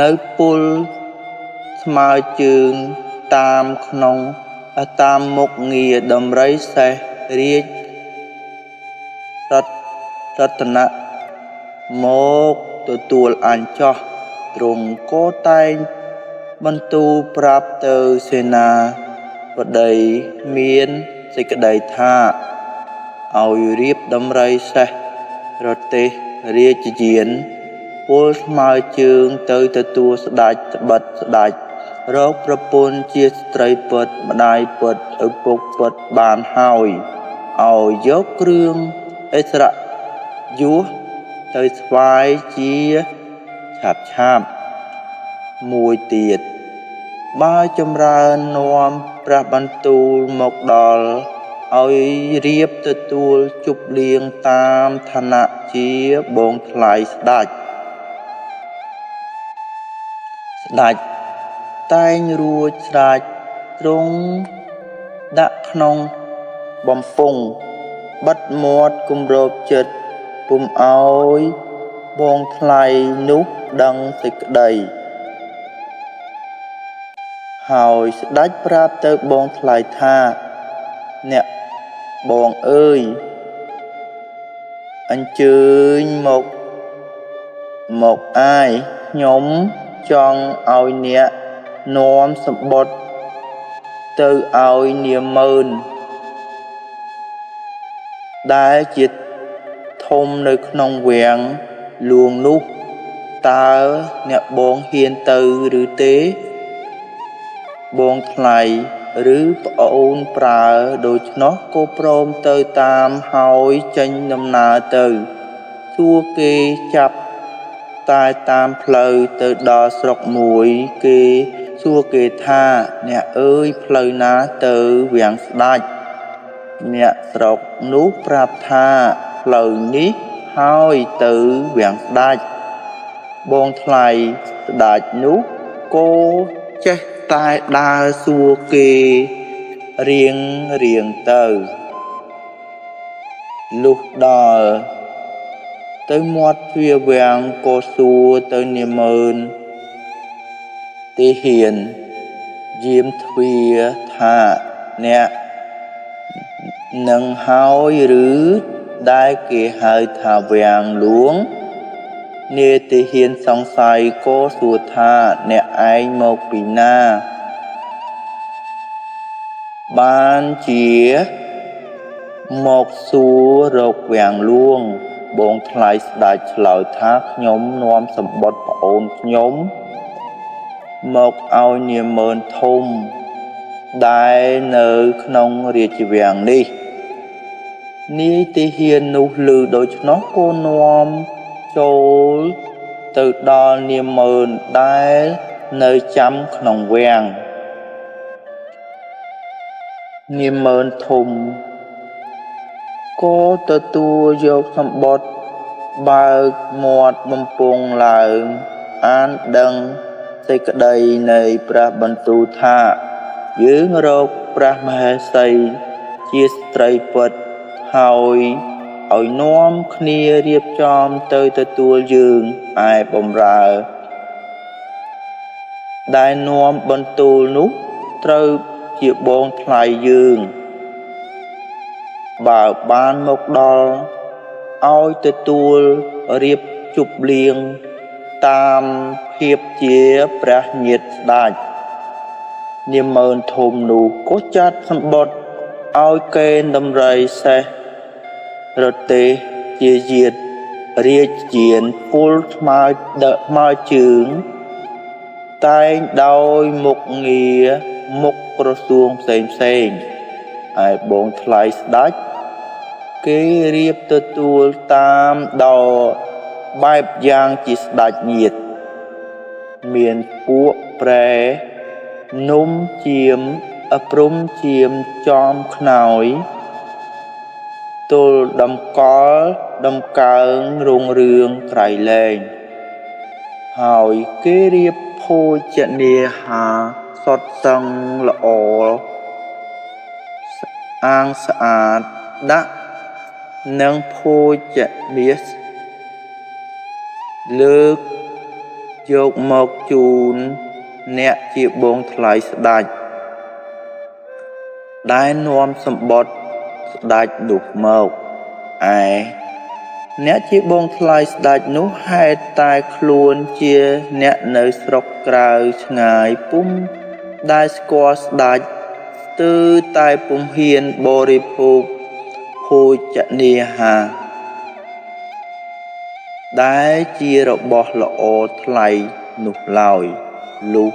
[SPEAKER 2] នៅពលស្មើជើងតាមមុខងារដំរីសេះរាជរតនៈមកទទួលអញចោះទ្រង់ក៏តែងបន្ទូលប្រាប់ទៅសេនាបតីមានសេចក្តីថាឲ្យរៀបដំរីសេះរទេះរាជយានពលស្មើជើងទៅទទួលស្ដេចត្បិតស្ដេចរកប្រពន្ធជាស្ត្រីពិតម្ដាយពិតឪពុកពិតបានហើយឲ្យយកគ្រឿងឥស្សរយសទៅស្វាយជាឆាប់មួយទៀត បើចម្រើននាំព្រះបន្ទូលមកដល់ឲ្យរៀបទទួលជប់លៀងតាមឋានៈជាបងថ្លៃស្ដេចតែងរួចស្រេចទ្រង់ដាក់ក្នុងបំពង់បិទមាត់គម្របចិត្តពុំឲ្យបងថ្លៃនោះដឹងសេចក្តីហើយស្ដេចប្រាប់ទៅបងថ្លៃថាអ្នកបងអើយអញ្ជើញមកអាយខ្ញុំចង់ឲ្យអ្នកនាំសម្បត្តិទៅឲ្យនាងម៉ឺនដែលជាធំនៅក្នុងវាំងលួងនោះតើអ្នកបងហ៊ានទៅឬទេបងថ្លៃឬប្អូនប្រើដូច្នោះក៏ព្រមទៅតាមហើយចេញដំណើរទៅសួរគេចាប់តែតាមផ្លូវទៅដល់ស្រុកមួយគេសួរគេថាអ្នកអើយផ្លូវណាទៅវាំងស្ដេចអ្នកស្រុកនោះប្រាប់ថាផ្លូវនេះហើយទៅវាំងស្ដេចបងថ្លៃស្ដេចនោះក៏ចេះតែដើរសួរគេរៀងទៅលុះដល់ទៅមាត់ទ្វារវាំងក៏សួរទៅនាងម៉ឺនទាហានយាមទ្វារថាអ្នកនឹងហើយឬដែលគេហៅថាវាំងលួងនាយទាហានសង្ស័យក៏សួរថាអ្នកឯងមកពីណាបានជាមកសួររកវាំងលួងបងថ្លៃស្ដេចឆ្លើយថាខ្ញុំនាំសម្បត្តិប្អូនខ្ញុំមកឲ្យនាងម៉ឺនធំដែលនៅក្នុងរាជវាំងនេះនាយទាហាននោះឮដូច្នោះក៏នាំចូលទៅដល់នាងម៉ឺនដែលនៅចាំក្នុងវាំងនាងម៉ឺនធំក៏ទទួលយកសម្បត្តិបើកមាត់បំពង់ឡើងអានដឹងសេចក្តីនៃព្រះបន្ទូលថាយើងរកព្រះមហេសីជាស្ត្រីពិតហើយឲ្យនាំគ្នារៀបចំទៅទទួលយើងឯបម្រើដែលនាំបន្ទូលនោះត្រូវជាបងថ្លៃយើងបើបានមកដល់ឲ្យទទួលរៀបជប់លៀងតាមភាពជាព្រះញាតិស្ដេចនាងម៉ឺនធំនោះក៏ចាត់សម្បត្តិឲ្យកេណ្ឌដំរីសេះរទេះជាយាតរាជយានពលថ្មើជើងតែងដោយមុខងារមុខក្រសួងផ្សេងឯបងថ្លៃស្ដេចគេរៀបទទួលតាមដល់បែបយ៉ាងជាស្ដេចញាតិមានពួកប្រែនំជៀមព្រំជៀមចំខ្នើយទល់តម្កល់ដំកើងរុងរឿងក្រៃលែងហើយគេរៀបភោជនាហារសុទ្ធសឹងល្អអាងស្អាតដាក់និងភោជនាលើកយកមកជូនអ្នកជាបងថ្លៃស្ដេចដែលនាំសម្បត្តិស្ដេចនោះមកឯអ្នកជាបងថ្លៃស្ដេចនោះហេតុតែខ្លួនជាអ្នកនៅស្រុកក្រៅឆ្ងាយពុំដែលស្គាល់ស្ដេចស្ទើរតែពុំហ៊ានបរិភោគភោជនាហារដែលជារបស់ល្អថ្លៃនោះឡើយលុះ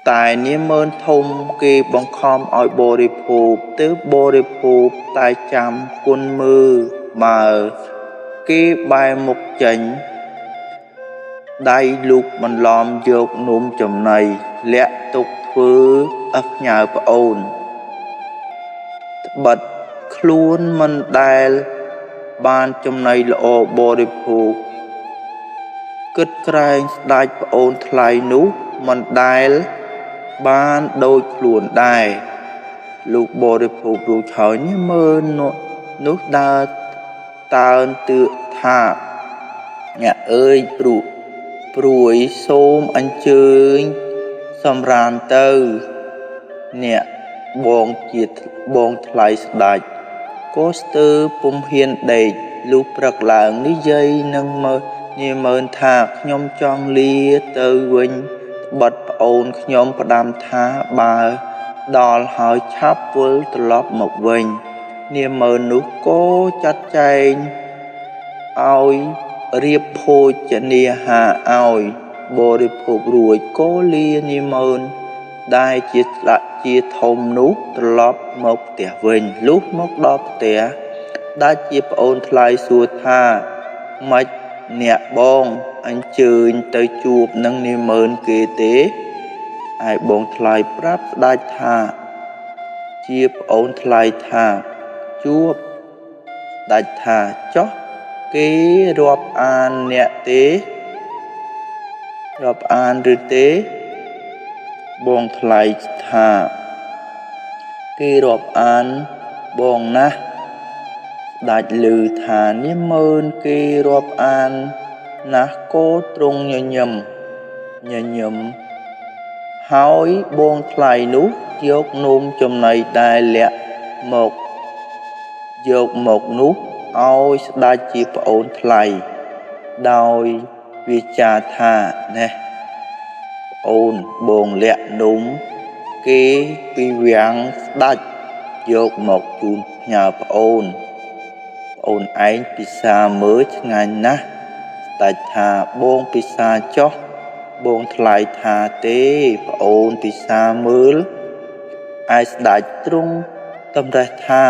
[SPEAKER 2] តែនាងម៉ឺនធំគេបង្ខំឲ្យបរិភោគទើបបរិភោគតែចាំគុណមើលបើគេបែរមុខចេញដៃលូកបន្លំយកនំចំណី លាក់ទុកធ្វើអស់ញើប្អូនត្បិតខ្លួនមិនដែលបានចំណីល្អបរិភោគគិតក្រែងស្ដេចប្អូនថ្លៃនោះមិនដែលបានដូចខ្លួនដែរលោកបរិភោគរួចហើយមើលនោះដើរតើនទឿថាអ្នកអើយព្រួយសូមអញ្ជើញសម្រានទៅអ្នកបងថ្លៃស្ដេចក៏ស្ទើរពុំហ៊ានដេកលុះព្រឹកឡើងនិយាយនឹងមើលថាខ្ញុំចង់លាទៅវិញត្បិតប្អូនខ្ញុំផ្ដាំថាបើដល់ហើយឆាប់វិលត្រឡប់មកវិញនាយមើលនោះក៏ចាត់ចែងឲ្យរៀបភោជនាហារឲ្យបរិភោគរួចក៏លានាយមើលដែលជាស្ដេចជាធំនោះត្រឡប់មកផ្ទះវិញលុះមកដល់ផ្ទះដែលជាប្អូនថ្លៃសួរថាម៉េចអ្នកបងអញ្ជើញទៅជួបនឹងនាយមើលគេទេឯបងថ្លៃប្រាប់ស្ដេចថាជាប្អូនថ្លៃថាជួបស្ដេចថាចុះគេរាប់អានអ្នកទេរាប់អានឬទេបងថ្លៃថាគេរាប់អានបងណាស់ស្ដេចឮថានាយមើលគេរាប់អានណាស់ក៏ទ្រង់ញញឹមហើយបងថ្លៃនោះយកនំចំណីដែលលាក់មកយកមកនោះឲ្យស្ដេចជាប្អូនថ្លៃដោយវាចាថាណែប្អូនបងលាក់នំគេពីវាំងស្ដេចយកមកជូនផ្ញើប្អូនឯងពិសាមើលឆ្ងាញ់ណាស់ស្ដេចថាបងពិសាចុះបងថ្លៃថាទេប្អូនពិសាមើលឯស្ដេចទ្រង់តម្រេះថា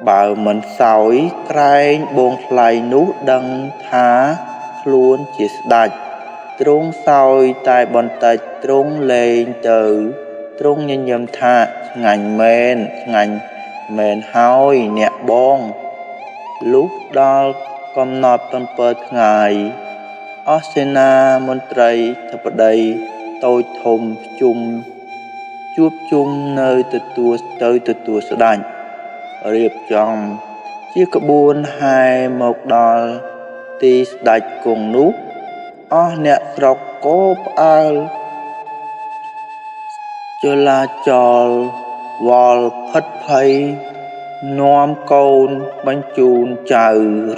[SPEAKER 2] បើមិនសោយក្រែងបងថ្លៃនោះដឹងថាខ្លួនជាស្ដេចទ្រង់សោយតែបន្តិចទ្រង់លែងទៅទ្រង់ញញឹមថាឆ្ងាញ់មែនហើយអ្នកបងលុះដល់កំណត់7ថ្ងៃអស់សេនាមន្ត្រីធិបតីតូចធំជួបជុំនៅទទួលស្ដេចរៀបចំជាក្បួនហែមកដល់ទីស្ដេចគង់នោះអស់អ្នកស្រុកក៏ផ្អើលចលាចលវល់ផិតភ័យនាំកូនបញ្ជូនចៅ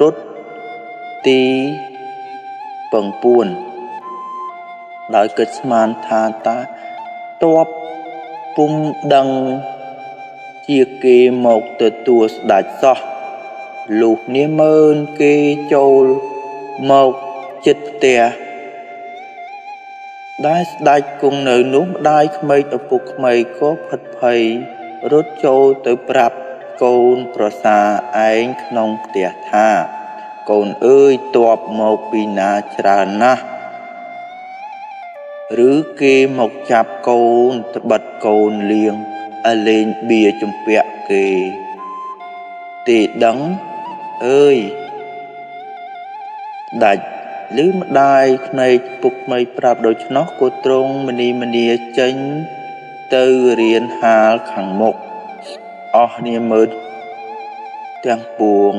[SPEAKER 2] រត់ទីពងពួនដោយគិតស្មានថាតាតបពុំដឹងជាគេមកទទួលស្ដេចសោះលុះនាយមើលគេចូលមកជិតផ្ទះដែលស្ដេចគង់នៅនោះម្ដាយក្មេកឪពុកក្មេកក៏ផិតភ័យរត់ចូលទៅប្រាប់កូនប្រសាឯងក្នុងផ្ទះថាកូនអើយតបមកពីណាច្រើនណាស់ឬគេមកចាប់កូនត្បិតកូនលេងបៀជំពាក់គេទេដឹងអើយដាច់ឮម្ដាយភ្នែកពុកក្មេកប្រាប់ដូច្នោះក៏ទ្រង់មនីចេញទៅរៀនហាលខាងមុខអស់នាយមើលទាំងពួង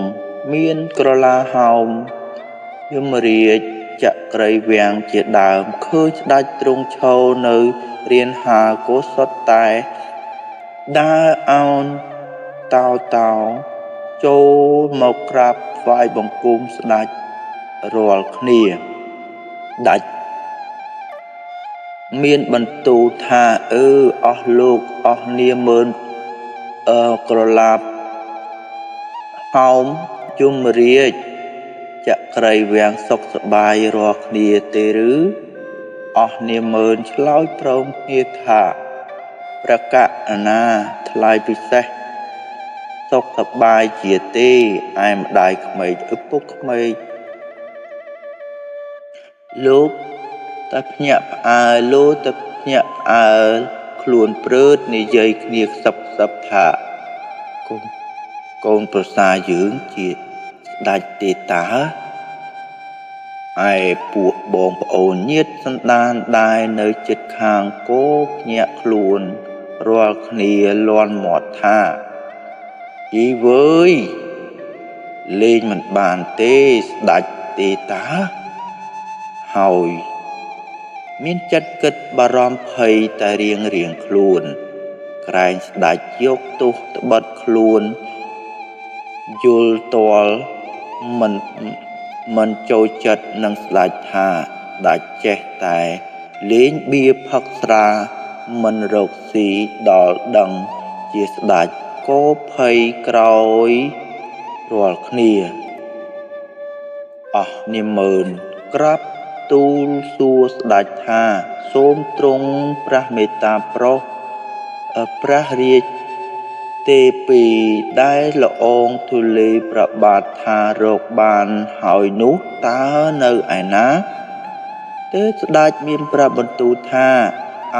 [SPEAKER 2] មានក្រឡាហោមយមរាជចក្រីវាំងជាដើមឃើញស្ដេចទ្រង់ឈរនៅរៀនហាលក៏សុទ្ធតែដើរអោនតោចូលមកក្រាបថ្វាយបង្គំស្ដេចរាល់គ្នាដាច់មានបន្ទូលថាអស់លោកអស់នាយមើលក្រឡាហោមយមរាជចក្រីវាំងសុខសប្បាយរាល់គ្នាទេឬអស់នាយមើលឆ្លើយព្រមគ្នាថាប្រកាសណាថ្លៃពិសេសសុខសប្បាយជាទេឯម្ដាយក្មេកឪពុកក្មេកលោកតែភ្ញាក់ផ្អើលលោកតែ ញាក់អើខ្លួនព្រឺតនិយាយគ្នាខ្សឹបថាកូនប្រសាយើងជាស្ដេចទេតា ឯពួកបងប្អូនញាតិសន្តានដែរនៅជិតខាងគោភ្ញាក់ខ្លួនរាល់គ្នាលាន់មាត់ថាយីវើយលេងមិនបានទេស្ដេចទេតាហើយមានចិត្តគិតបារម្ភភ័យតែរៀងខ្លួនក្រែងស្ដេចយកទោសត្បិតខ្លួនយល់ទាល់មិនចូលចិត្តនឹងស្ដេចថាដាច់ចេះតែលេងបៀផឹកស្រាមិនរកស៊ីដល់ដឹងជាស្ដេចក៏ភ័យក្រោយរាល់គ្នាអស់នាម៉ឺនក្រាបទូលសួរស្ដេចថាសូមទ្រង់ព្រះមេត្តាប្រោសព្រះរាជទេពីដែលល្អងទូលេប្របាទថារកបានហើយនោះតើនៅឯណាទើបស្ដេចមានប្រាប់បន្ទូលថា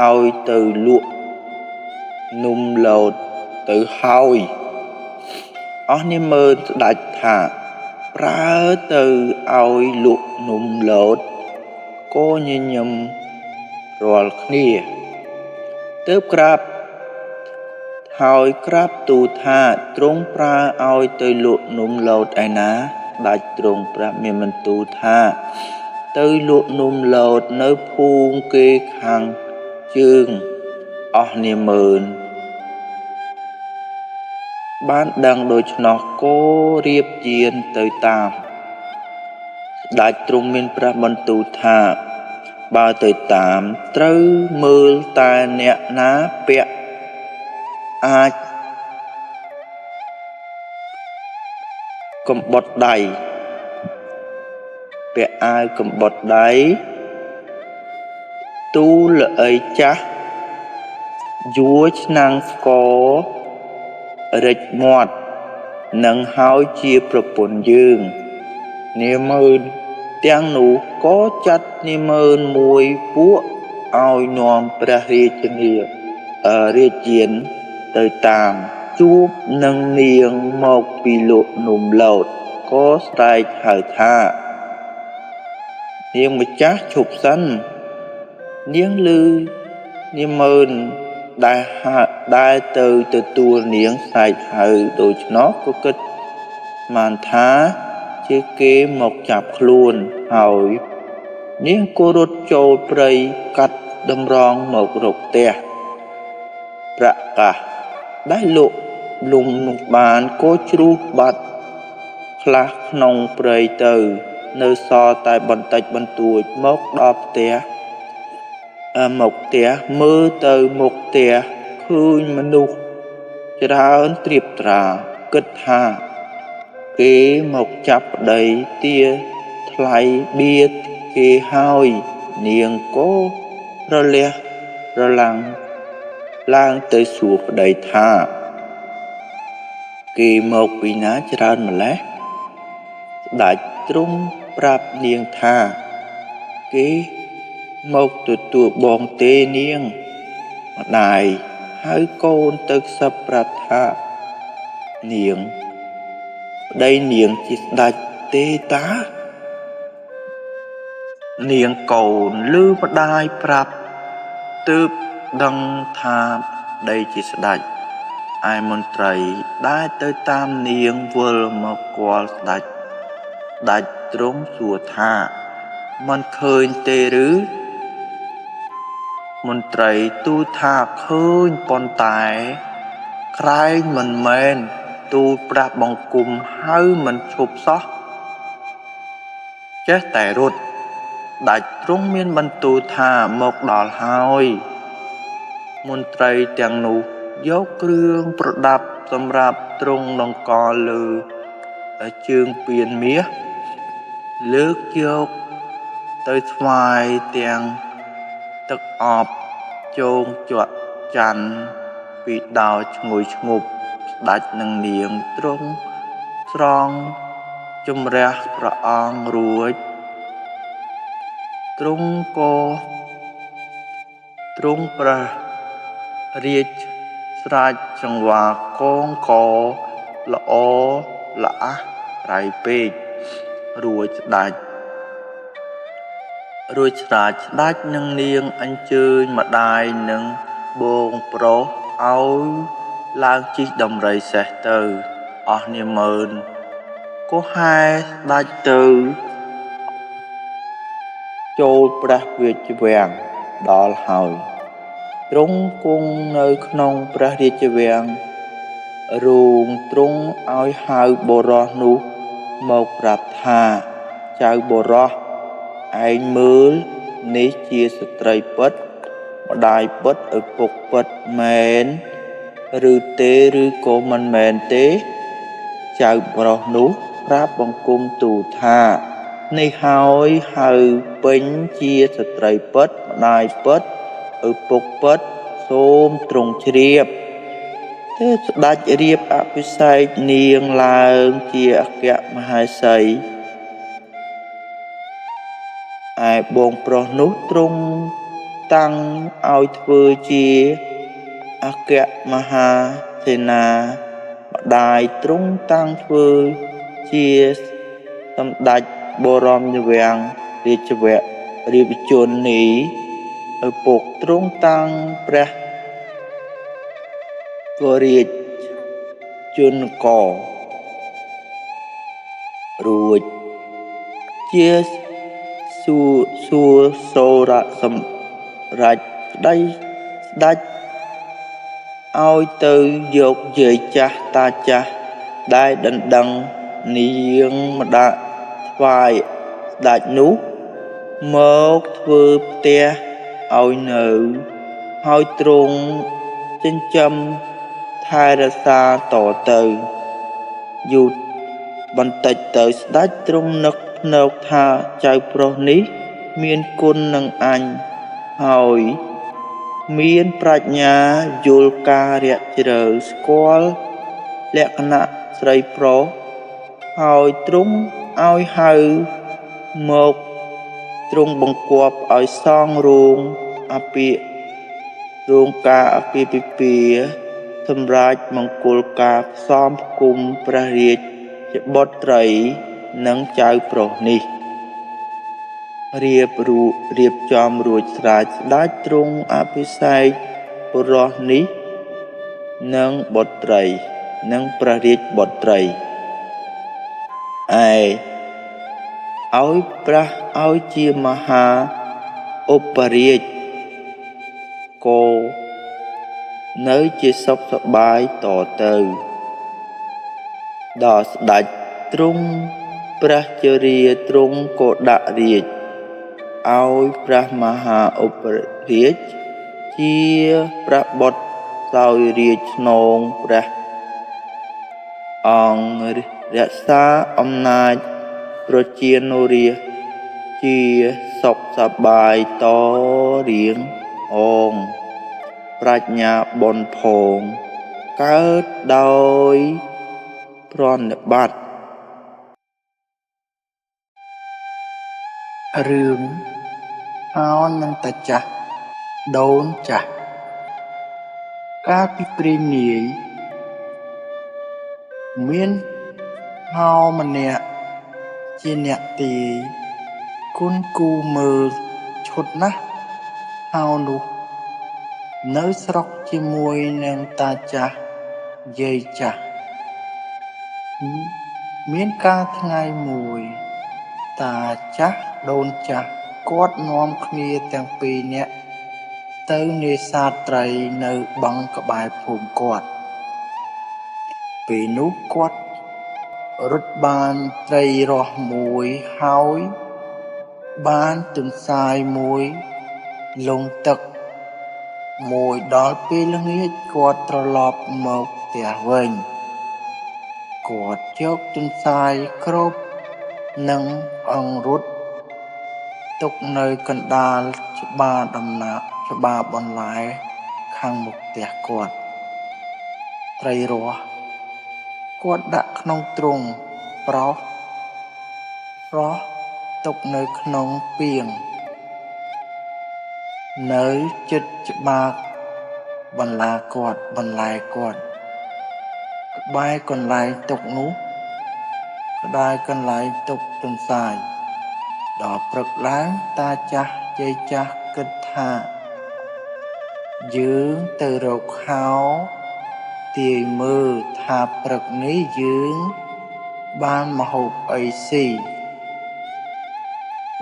[SPEAKER 2] ឲ្យទៅលក់នំលោតទៅហើយអស់នាម៉ឺនស្ដេចថាប្រើទៅឲ្យលក់នំលោតក៏ញញឹមរាល់គ្នាទើបក្រាបហើយក្រាបទូលថាទ្រង់ប្រើឲ្យទៅលក់នំលោតឯណាដាច់ទ្រង់ប្រាប់មានបន្ទូលថាទៅលក់នំលោតនៅភូមិគេខាងជើងអស់នាម៉ឺនបានដឹងដូច្នោះក៏រៀបយានទៅតាមស្ដេចទ្រង់មានព្រះបន្ទូលថាបើទៅតាមត្រូវមើលតែអ្នកណាពាក់អាចកំបុតដៃពាក់អាវកំបុតដៃទូលល្អីចាស់យួរឆ្នាំងស្កររិចមាត់នឹងហើយជាប្រពន្ធយើងនាម៉ឺនទាំងនោះក៏ចាត់នាម៉ឺនមួយពួកឲ្យនាំព្រះរាជយានទៅតាមជួបនឹងនាងមកពីលក់នំលោតក៏ស្រែកហៅថានាងម្ចាស់ឈប់សិននាងឮនាម៉ឺនដែលទៅទទួលនាងស្រែកហៅដូច្នោះក៏គិតបានថាជាគេមកចាប់ខ្លួនហើយនាងក៏រត់ចូលព្រៃកាត់តម្រង់មករកផ្ទះប្រកាសដែលលក់លំនោះបានក៏ជ្រុះបាត់ខ្លះក្នុងព្រៃទៅនៅសល់តែបន្តិចបន្តួចមកដល់ផ្ទះមកផ្ទះមើលទៅមុខផ្ទះឃើញមនុស្សច្រើនត្រៀបត្រាគិតថាគេមកចាប់ប្តីទាថ្លៃបៀតគេហើយនាងក៏រលះរលាំងឡើងទៅសួរប្តីថាគេមកពីណាច្រើនម្ល៉េះស្ដេចទ្រង់ប្រាប់នាងថាគេមកទទួលបងទេនាងម្ដាយហើយកូនទៅខ្សឹបប្រាប់ថានាងប្តីនាងជាស្ដេចទេតានាងកូនឮម្ដាយប្រាប់ទើបដឹងថាប្តីជាស្ដេចឯមន្ត្រីដែលទៅតាមនាងវិលមកគាល់ស្ដេចទ្រង់សួរថាមិនឃើញទេឬមន្ត្រីទូលថាឃើញប៉ុន្តែក្រែងមិនមែនទូលប្រាប់បង្គំហៅមិនឈប់សោះចេះតែរត់ដាច់ទ្រង់មានបន្ទូលថាមកដល់ហើយមន្ត្រីទាំងនោះយកគ្រឿងប្រដាប់សម្រាប់ទ្រង់ដង្កល់លើជើងពៀនមាសលើកយកទៅថ្វាយទាំងទឹកអប់ជោងជាត់ច័ន្ទពីដោយឈ្ងុយឈ្ងប់ស្ដេចនឹងនាងទ្រង់ស្រង់ជំរះព្រះអង្គរួចទ្រង់ក៏ ទ្រង់ព្រះរាជស្រេចចង្វាកងកល្អល្អះត្រៃពេករួចស្ដេចនឹងនាងអញ្ជើញម្ដាយនិងបងប្រុសឲ្យឡើងជិះដំរីសេះទៅអស់នាម៉ឺនក៏ហែស្ដេចទៅចូលព្រះរាជវាំងដល់ហើយទ្រង់គង់នៅក្នុងព្រះរាជវាំងរូងទ្រង់ឲ្យហៅបុរសនោះមកប្រាប់ថាចៅបុរសឯងមើលនេះជាស្ត្រីពិតម្ដាយពិតឪពុកពិតមែនឬទេឬក៏មិនមែនទេចៅបុរសនោះប្រាប់បង្គំទូលថានេះហើយហៅពេញជាស្ត្រីពិតម្ដាយពិតឪពុកពិតសូមទ្រង់ជ្រាបទេស្ដេចរៀបអភិសេកនាងឡើងជាអគ្គមហេសីឯបងប្រុសនោះទ្រង់តាំងឲ្យធ្វើជាអគ្គមហាសេនាម្ដាយទ្រង់តាំងធ្វើជាសម្ដេចបរមវាំងរាជជននេះឪពុកទ្រង់តាំងព្រះវរាជជនករួចជាសួរសូរសម្រេចស្ដេចឲ្យទៅយកយាយចាស់តាចាស់ដែលដណ្ដឹងនាងម្ដាយថ្វាយស្ដេចនោះមកធ្វើផ្ទះឲ្យនៅហើយទ្រង់ចិញ្ចឹមថែរក្សាតទៅយូរបន្តិចទៅស្ដេចទ្រង់នឹកភ្នែកថាចៅប្រុសនេះមានគុណនឹងអញហើយមានប្រាជ្ញាយល់ការរាក់ជ្រៅស្គាល់លក្ខណៈស្រីប្រុសហើយទ្រង់ឲ្យហៅមកទ្រង់បង្គាប់ឲ្យសង់រោងការអាពាហ៍ពិពាហ៍សម្រាប់មង្គលការផ្សំផ្គុំព្រះរាជបុត្រីនិងចៅប្រុសនេះរៀបចំរួចស្រេចស្ដេចទ្រង់អភិសេកបុរសនេះនិងបុត្រីនិងព្រះរាជបុត្រីឲ្យព្រះឲ្យជាមហាឧបរាជក៏នៅជាសុខសប្បាយតទៅដល់ស្ដេចទ្រង់ព្រះជរាទ្រង់ក៏ដាក់រាជឲ្យព្រះមហាឧបរាជជាព្រះបុត្រសោយរាជស្នងព្រះអង្គរក្សាអំណាចប្រជានុរាស្ត្រជាសុខសប្បាយតរៀងអងប្រាជ្ញាបុណ្យផងកើតដោយប្រណិប័ត
[SPEAKER 1] រឿងហោនិងតាចាស់ដូនចាស់កាលពីព្រេងនាយមានហោម្នាក់ជាអ្នកទាយគុនគូមើលឈុតណាស់ហោនោះនៅស្រុកជាមួយនឹងតាចាស់យាយចាស់មានកាលថ្ងៃមួយតាចាស់ដូនចាស់គាត់នាំគ្នាទាំងពីរនាក់ទៅនេសាទត្រីនៅបឹងក្បែរភូមិគាត់ពេលនោះគាត់រត់បានត្រីរស់មួយហើយបានទន្សាយមួយលងទឹកមួយដល់ពេលល្ងាចគាត់ត្រឡប់មកផ្ទះវិញគាត់យកទន្សាយគ្របនិងអង្រុតទុកនៅកណ្ដាលច្បារបន្លែខាងមុខផ្ទះគាត់ត្រីរស់គាត់ដាក់ក្នុងទ្រុងប្រោះទុកនៅក្នុងពាង នៅចិត្តច្បាប់បន្លាគាត់បន្លែគាត់ក្បែរកន្លែងទុកនោះក្បែរកន្លែងទុកទន្សាយដល់ព្រឹកឡើងតាចាស់យាយចាស់គិតថាយើងទៅរកហោទាយមើលថាព្រឹកនេះយើងបានម្ហូបអីស៊ី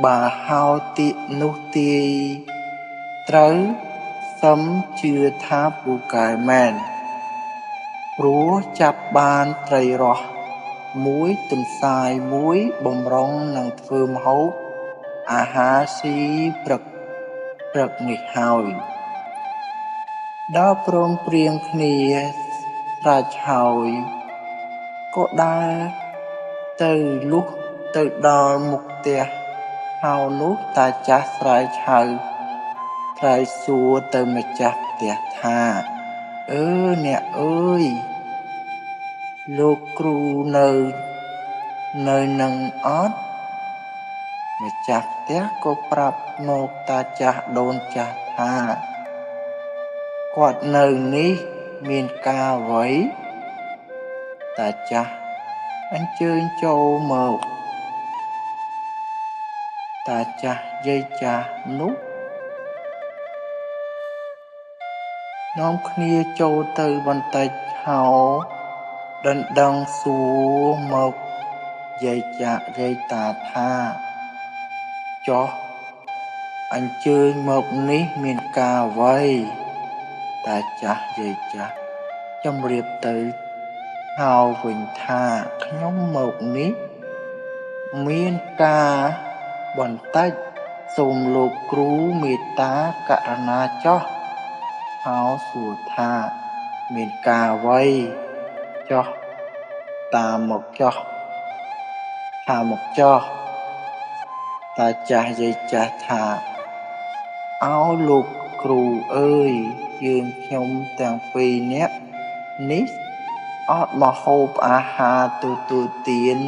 [SPEAKER 1] បើហោទាយនោះទាយត្រូវសឹមជឿថាពូកែមែនព្រោះចាប់បានត្រីរស់មួយទន្សាយមួយបំរុងនឹងធ្វើម្ហូបអាហារស៊ីព្រឹកនេះហើយដល់ព្រមព្រៀងគ្នាស្រេចហើយក៏ដើរទៅលុះទៅដល់មុខផ្ទះហោនោះតាចាស់ស្រែកហៅស្រែកសួរទៅម្ចាស់ផ្ទះថាអ្នកអើយលោកគ្រូនៅនឹងអត់ម្ចាស់ផ្ទះក៏ប្រាប់មកតាចាស់ដូនចាស់ថាគាត់នៅនេះមានការអ្វីតាចាស់អញ្ជើញចូលមកតាចាស់យាយចាស់នោះនាំគ្នាចូលទៅបន្តិចហោដណ្ដឹងសួរមកយាយចាស់យាយតាថាចុះអញ្ជើញមកនេះមានការអ្វីតាចាស់យាយចាស់ជំរាបទៅហៅវិញថាខ្ញុំមកនេះមានការបន្តិចសូមលោកគ្រូមេត្តាករណាចុះហៅសួរថាមានការអ្វីចុះតាមកចុះថាមកចុះតាចាស់យាយចាស់ថាអោលោកគ្រូអើយយើងខ្ញុំទាំងពីរនាក់នេះអត់មកហូបអាហារទទួលទាន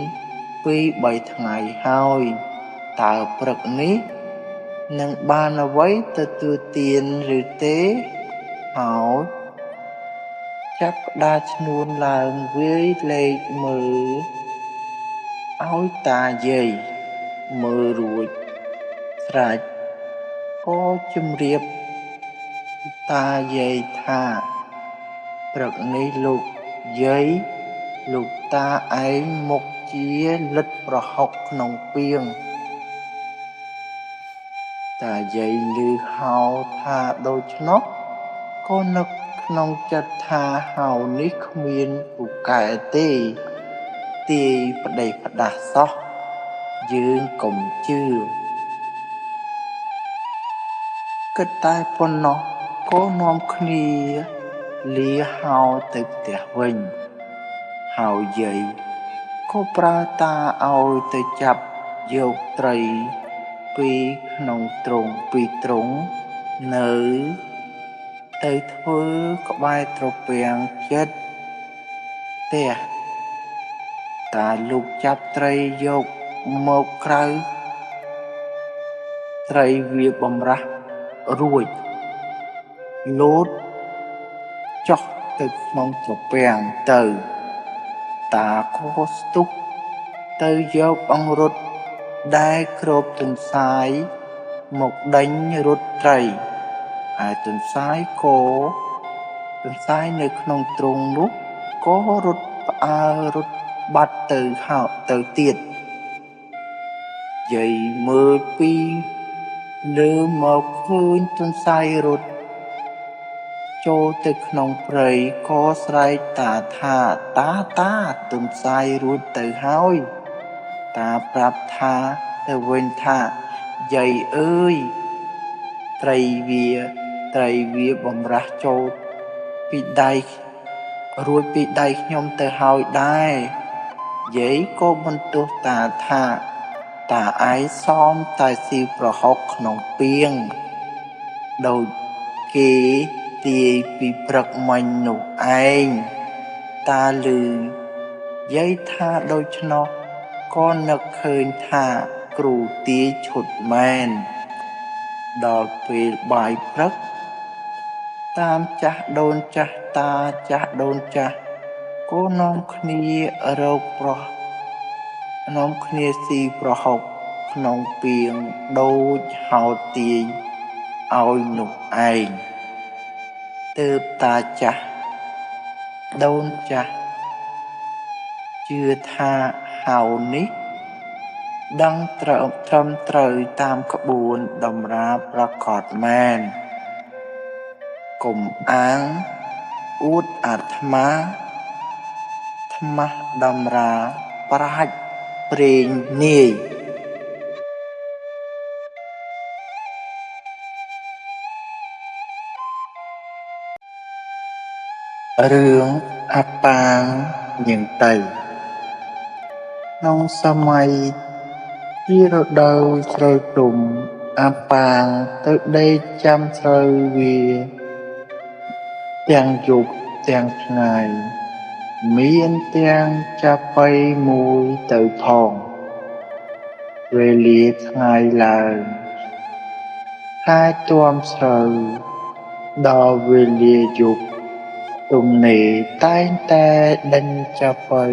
[SPEAKER 1] 2-3ថ្ងៃហើយតើព្រឹកនេះនឹងបានអ្វីទទួលទានឬទេហើយចាប់ក្តារឈ្នួនឡើងវាយលេខមើលឲ្យតាយាយមើលរួចស្រេចក៏ជំរាបតាយាយថាព្រឹកនេះលោកយាយលោកតាឯងមុខជាលិតប្រហុកក្នុងពាងតាយាយឮហៅថាដូច្នោះក៏នឹកក្នុងចិត្តថាហៅនេះគ្មានពូកែទេទាយផ្ដេសផ្ដាស់សោះយើងកុំជឿគិតតែប៉ុណ្ណោះក៏នាំគ្នាលាហោទៅផ្ទះវិញហើយយាយក៏ប្រើតាឲ្យទៅចាប់យកត្រីពីក្នុងទ្រុងនៅទៅធ្វើក្បែរត្រពាំងចិត្តផ្ទះតាលូកចាប់ត្រីយកមកក្រៅត្រីវាបំរាស់រួចលោតចុះទៅក្នុងត្រពាំងទៅតាក៏ស្ទុះទៅយកអង្រុតដែលគ្របទន្សាយមកដេញរត់ត្រីហើយទន្សាយនៅក្នុងទ្រុងនោះក៏រត់ផ្អើលរត់បាត់ទៅហោទៅទៀតយាយមើលពីលើមកឃើញទន្សាយរត់ចូលទៅក្នុងព្រៃក៏ស្រែកតាថាតាទន្សាយរួចទៅហើយតាប្រាប់ថាទៅវិញថាយាយអើយត្រីវាបំរាស់ចូលពីដៃរួចពីដៃខ្ញុំទៅហើយដែរយាយក៏បន្ទោសតាថាតាឯងសមតែស៊ីប្រហុកក្នុងពាងដូចគេទាយពីព្រឹកមិញនោះឯងតាឮយាយថាដូច្នោះក៏នឹកឃើញថាគ្រូទាយឈុតមែន ដល់ពេលបាយព្រឹកតាមចាស់ដូនចាស់តាចាស់ដូនចាស់ក៏នាំគ្នារកប្រុសនាំគ្នាស៊ីប្រហុកក្នុងពាងដូចហោទាយឲ្យនោះឯងទើបតាចាស់ដូនចាស់ជឿថាហោនេះដឹងត្រឹមត្រូវតាមក្បួនតម្រាប្រកបមែនកុំអាងអួតអាត្មាថ្មាស់តម្រាប្រាជ្ញព្រេងនាយរឿងអាប៉ាងនាងតៃក្នុងសម័យជារដូវស្រូវទុំអាប៉ាងទៅដេកចាំស្រូវវាទាំងយប់ទាំងថ្ងៃមានទាំងចាប៉ីមួយទៅផងវេលាថ្ងៃឡើងហើយទួមស្រូវដល់វេលាយប់ទំនេរតែងតែដេញចាប៉ី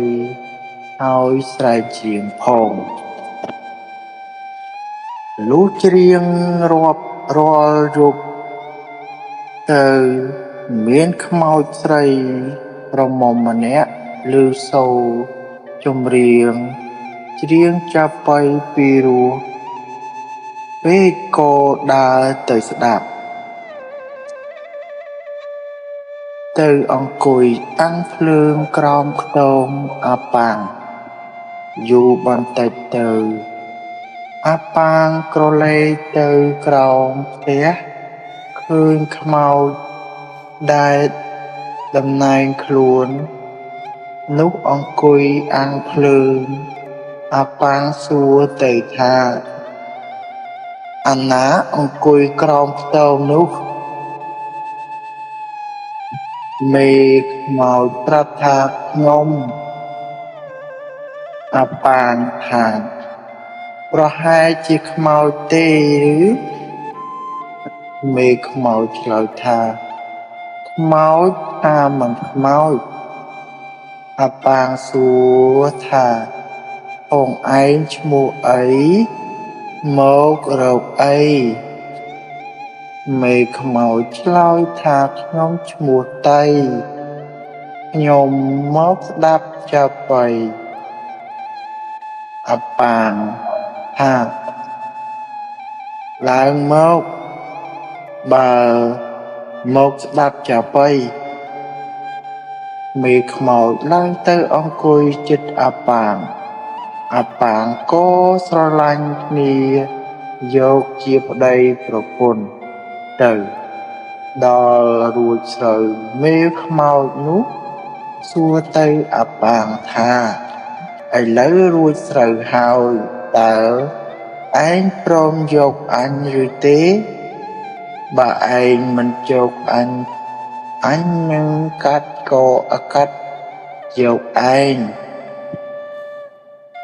[SPEAKER 1] ហើយស្រែកច្រៀងផងលុះច្រៀងរាប់រាល់យប់ទៅមានខ្មោចស្រីក្រមុំម្នាក់ឮសូរចម្រៀងច្រៀងចាប៉ីពីរោះពេកក៏ដើរទៅស្ដាប់ទៅអង្គុយអាំងភ្លើងក្រោមខ្ទមអាប៉ាងយូរបន្តិចទៅអាប៉ាងក្រឡេកទៅក្រោមផ្ទះឃើញខ្មោចដែលតំណែងខ្លួននោះអង្គុយអាំងភ្លើងអាប៉ាងសួរទៅថាអាណាអង្គុយក្រោមខ្ទមនោះមេខ្មោចប្រាប់ថាខ្ញុំអាប៉ាងថាប្រហែលជាខ្មោចទេឬមេខ្មោចឆ្លើយថាខ្មោចថាមិនខ្មោចអាប៉ាងសួរថាបងឯងឈ្មោះអីមករកអីមេខ្មោចឆ្លើយថាខ្ញុំឈ្មោះតៃខ្ញុំមកស្ដាប់ចាប៉ីអាប៉ាងថាឡើងមកបើមកស្ដាប់ចាប៉ីមេខ្មោចឡើងទៅអង្គុយជិតអាប៉ាងអាប៉ាងក៏ស្រឡាញ់គ្នាយកជាប្តីប្រពន្ធទៅដល់រួចស្រូវមេខ្មោចនោះសួរទៅអាប៉ាងថាឥឡូវរួចស្រូវហើយតើឯងព្រមយកអញឬទេបើឯងមិនយកអញនឹងកាត់ក៏កាត់យកឯង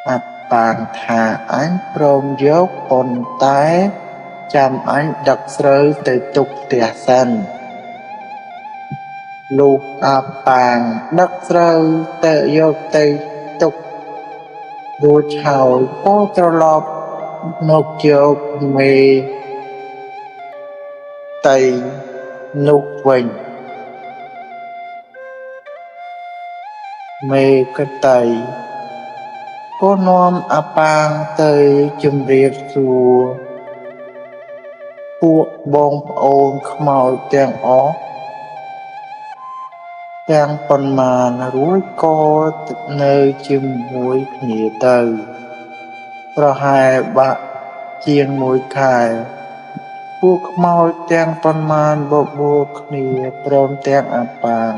[SPEAKER 1] អាប៉ាងថាអញព្រមយកប៉ុន្តែចាំអញដឹកស្រូវទៅទុកផ្ទះសិនលុះអាប៉ាងដឹកស្រូវទៅយកទៅទុករួចហើយក៏ត្រឡប់មកយកមេតៃនោះវិញមេកតៃក៏នាំអាប៉ាងទៅជម្រាបសួរពួកបងប្អូនខ្មោចទាំងអស់ទាំងប៉ុន្មានរួចក៏នៅជាមួយគ្នាទៅប្រហែលបាក់ជាង1 ខែពួកខ្មោចទាំងប៉ុន្មានបបួលគ្នាព្រមទាំងអាប៉ាង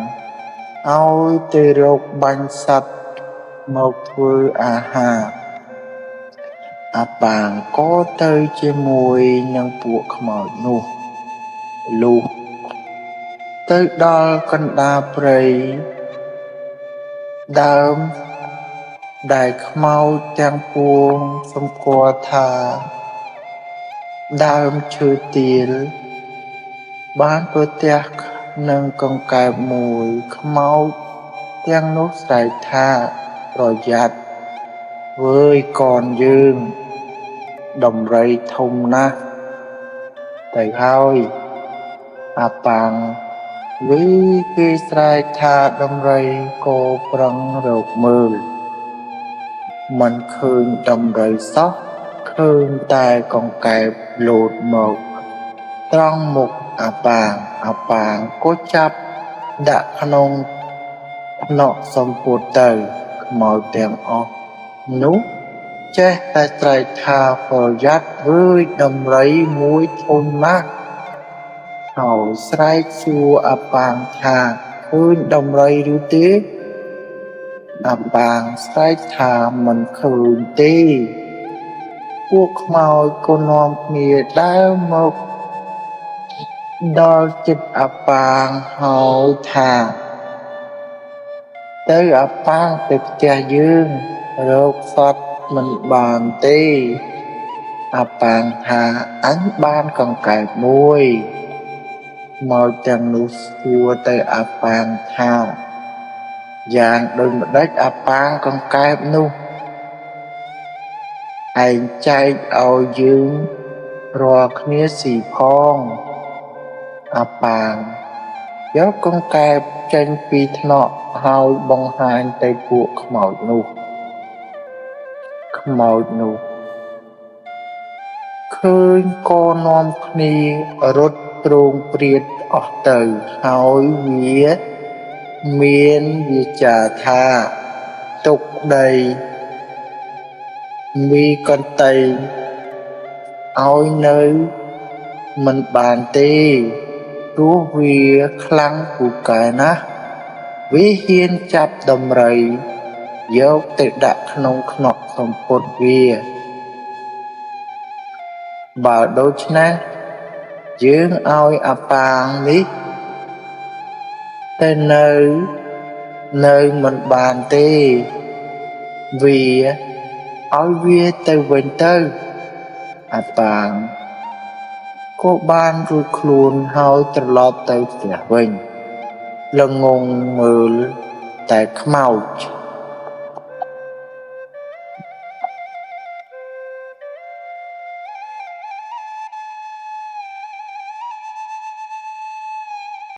[SPEAKER 1] ឲ្យទៅរកបាញ់សត្វមកធ្វើអាហារអាប៉ាងក៏ទៅជាមួយនឹងពួកខ្មោចនោះលុះទៅដល់កណ្ដាលព្រៃដើមដែលខ្មោចទាំងពួងសម្គាល់ថា ដើមឈើទាលបានប្រទះនឹងកង្កែបមួយខ្មោចទាំងនោះស្រែកថាប្រយ័ត្នវើយកូនយើងដំរីធំណាស់ទៅហើយអាប៉ាងឮគេស្រែកថាដំរីក៏ប្រឹងរកមើលមិនឃើញដំរីសោះឃើញតែកង្កែបលោតមកត្រង់មុខអាប៉ាងក៏ចាប់ដាក់ក្នុងភ្នក់សំពត់ទៅខ្មោចទាំងអស់នោះចេះតែស្រែកថាប្រយ័ត្នវើយដំរីមួយធំណាស់ហើយស្រែកសួរអាប៉ាងថាឃើញដំរីឬទេអាប៉ាងស្រែកថាមិនឃើញទេពួកខ្មោចក៏នាំគ្នាដើរមកដល់ជិតអាប៉ាងហើយថាទៅអាប៉ាងទៅផ្ទះយើងរកសត្វមិនបានទេអាប៉ាងថាអញបានកង្កែបមួយមកទាំងនោះសួរទៅអាប៉ាងថាយ៉ាងដូចម្ដេចអាប៉ាងកង្កែបនោះឯងចែកឲ្យយើងរាល់គ្នាស៊ីផងអាប៉ាងយកកង្កែបចេញពីថ្នាក់ហើយបង្ហាញទៅពួកខ្មោចនោះឃើញក៏នាំគ្នារត់ប្រងព្រាតអស់ទៅហើយវាមានវាចាថាទុកដីមីកន្ទៃឲ្យនៅមិនបានទេព្រោះវាខ្លាំងពូកែណាស់វាហ៊ានចាប់ដំរីយកទៅដាក់ក្នុងខ្នក់សំពត់វាបើដូច្នេះយើងឲ្យអាប៉ាងនេះទៅនៅមិនបានទេវាឲ្យវាទៅវិញទៅអាប៉ាងក៏បានរួចខ្លួនហើយត្រឡប់ទៅផ្ទះវិញល្ងងមើលតែខ្មោច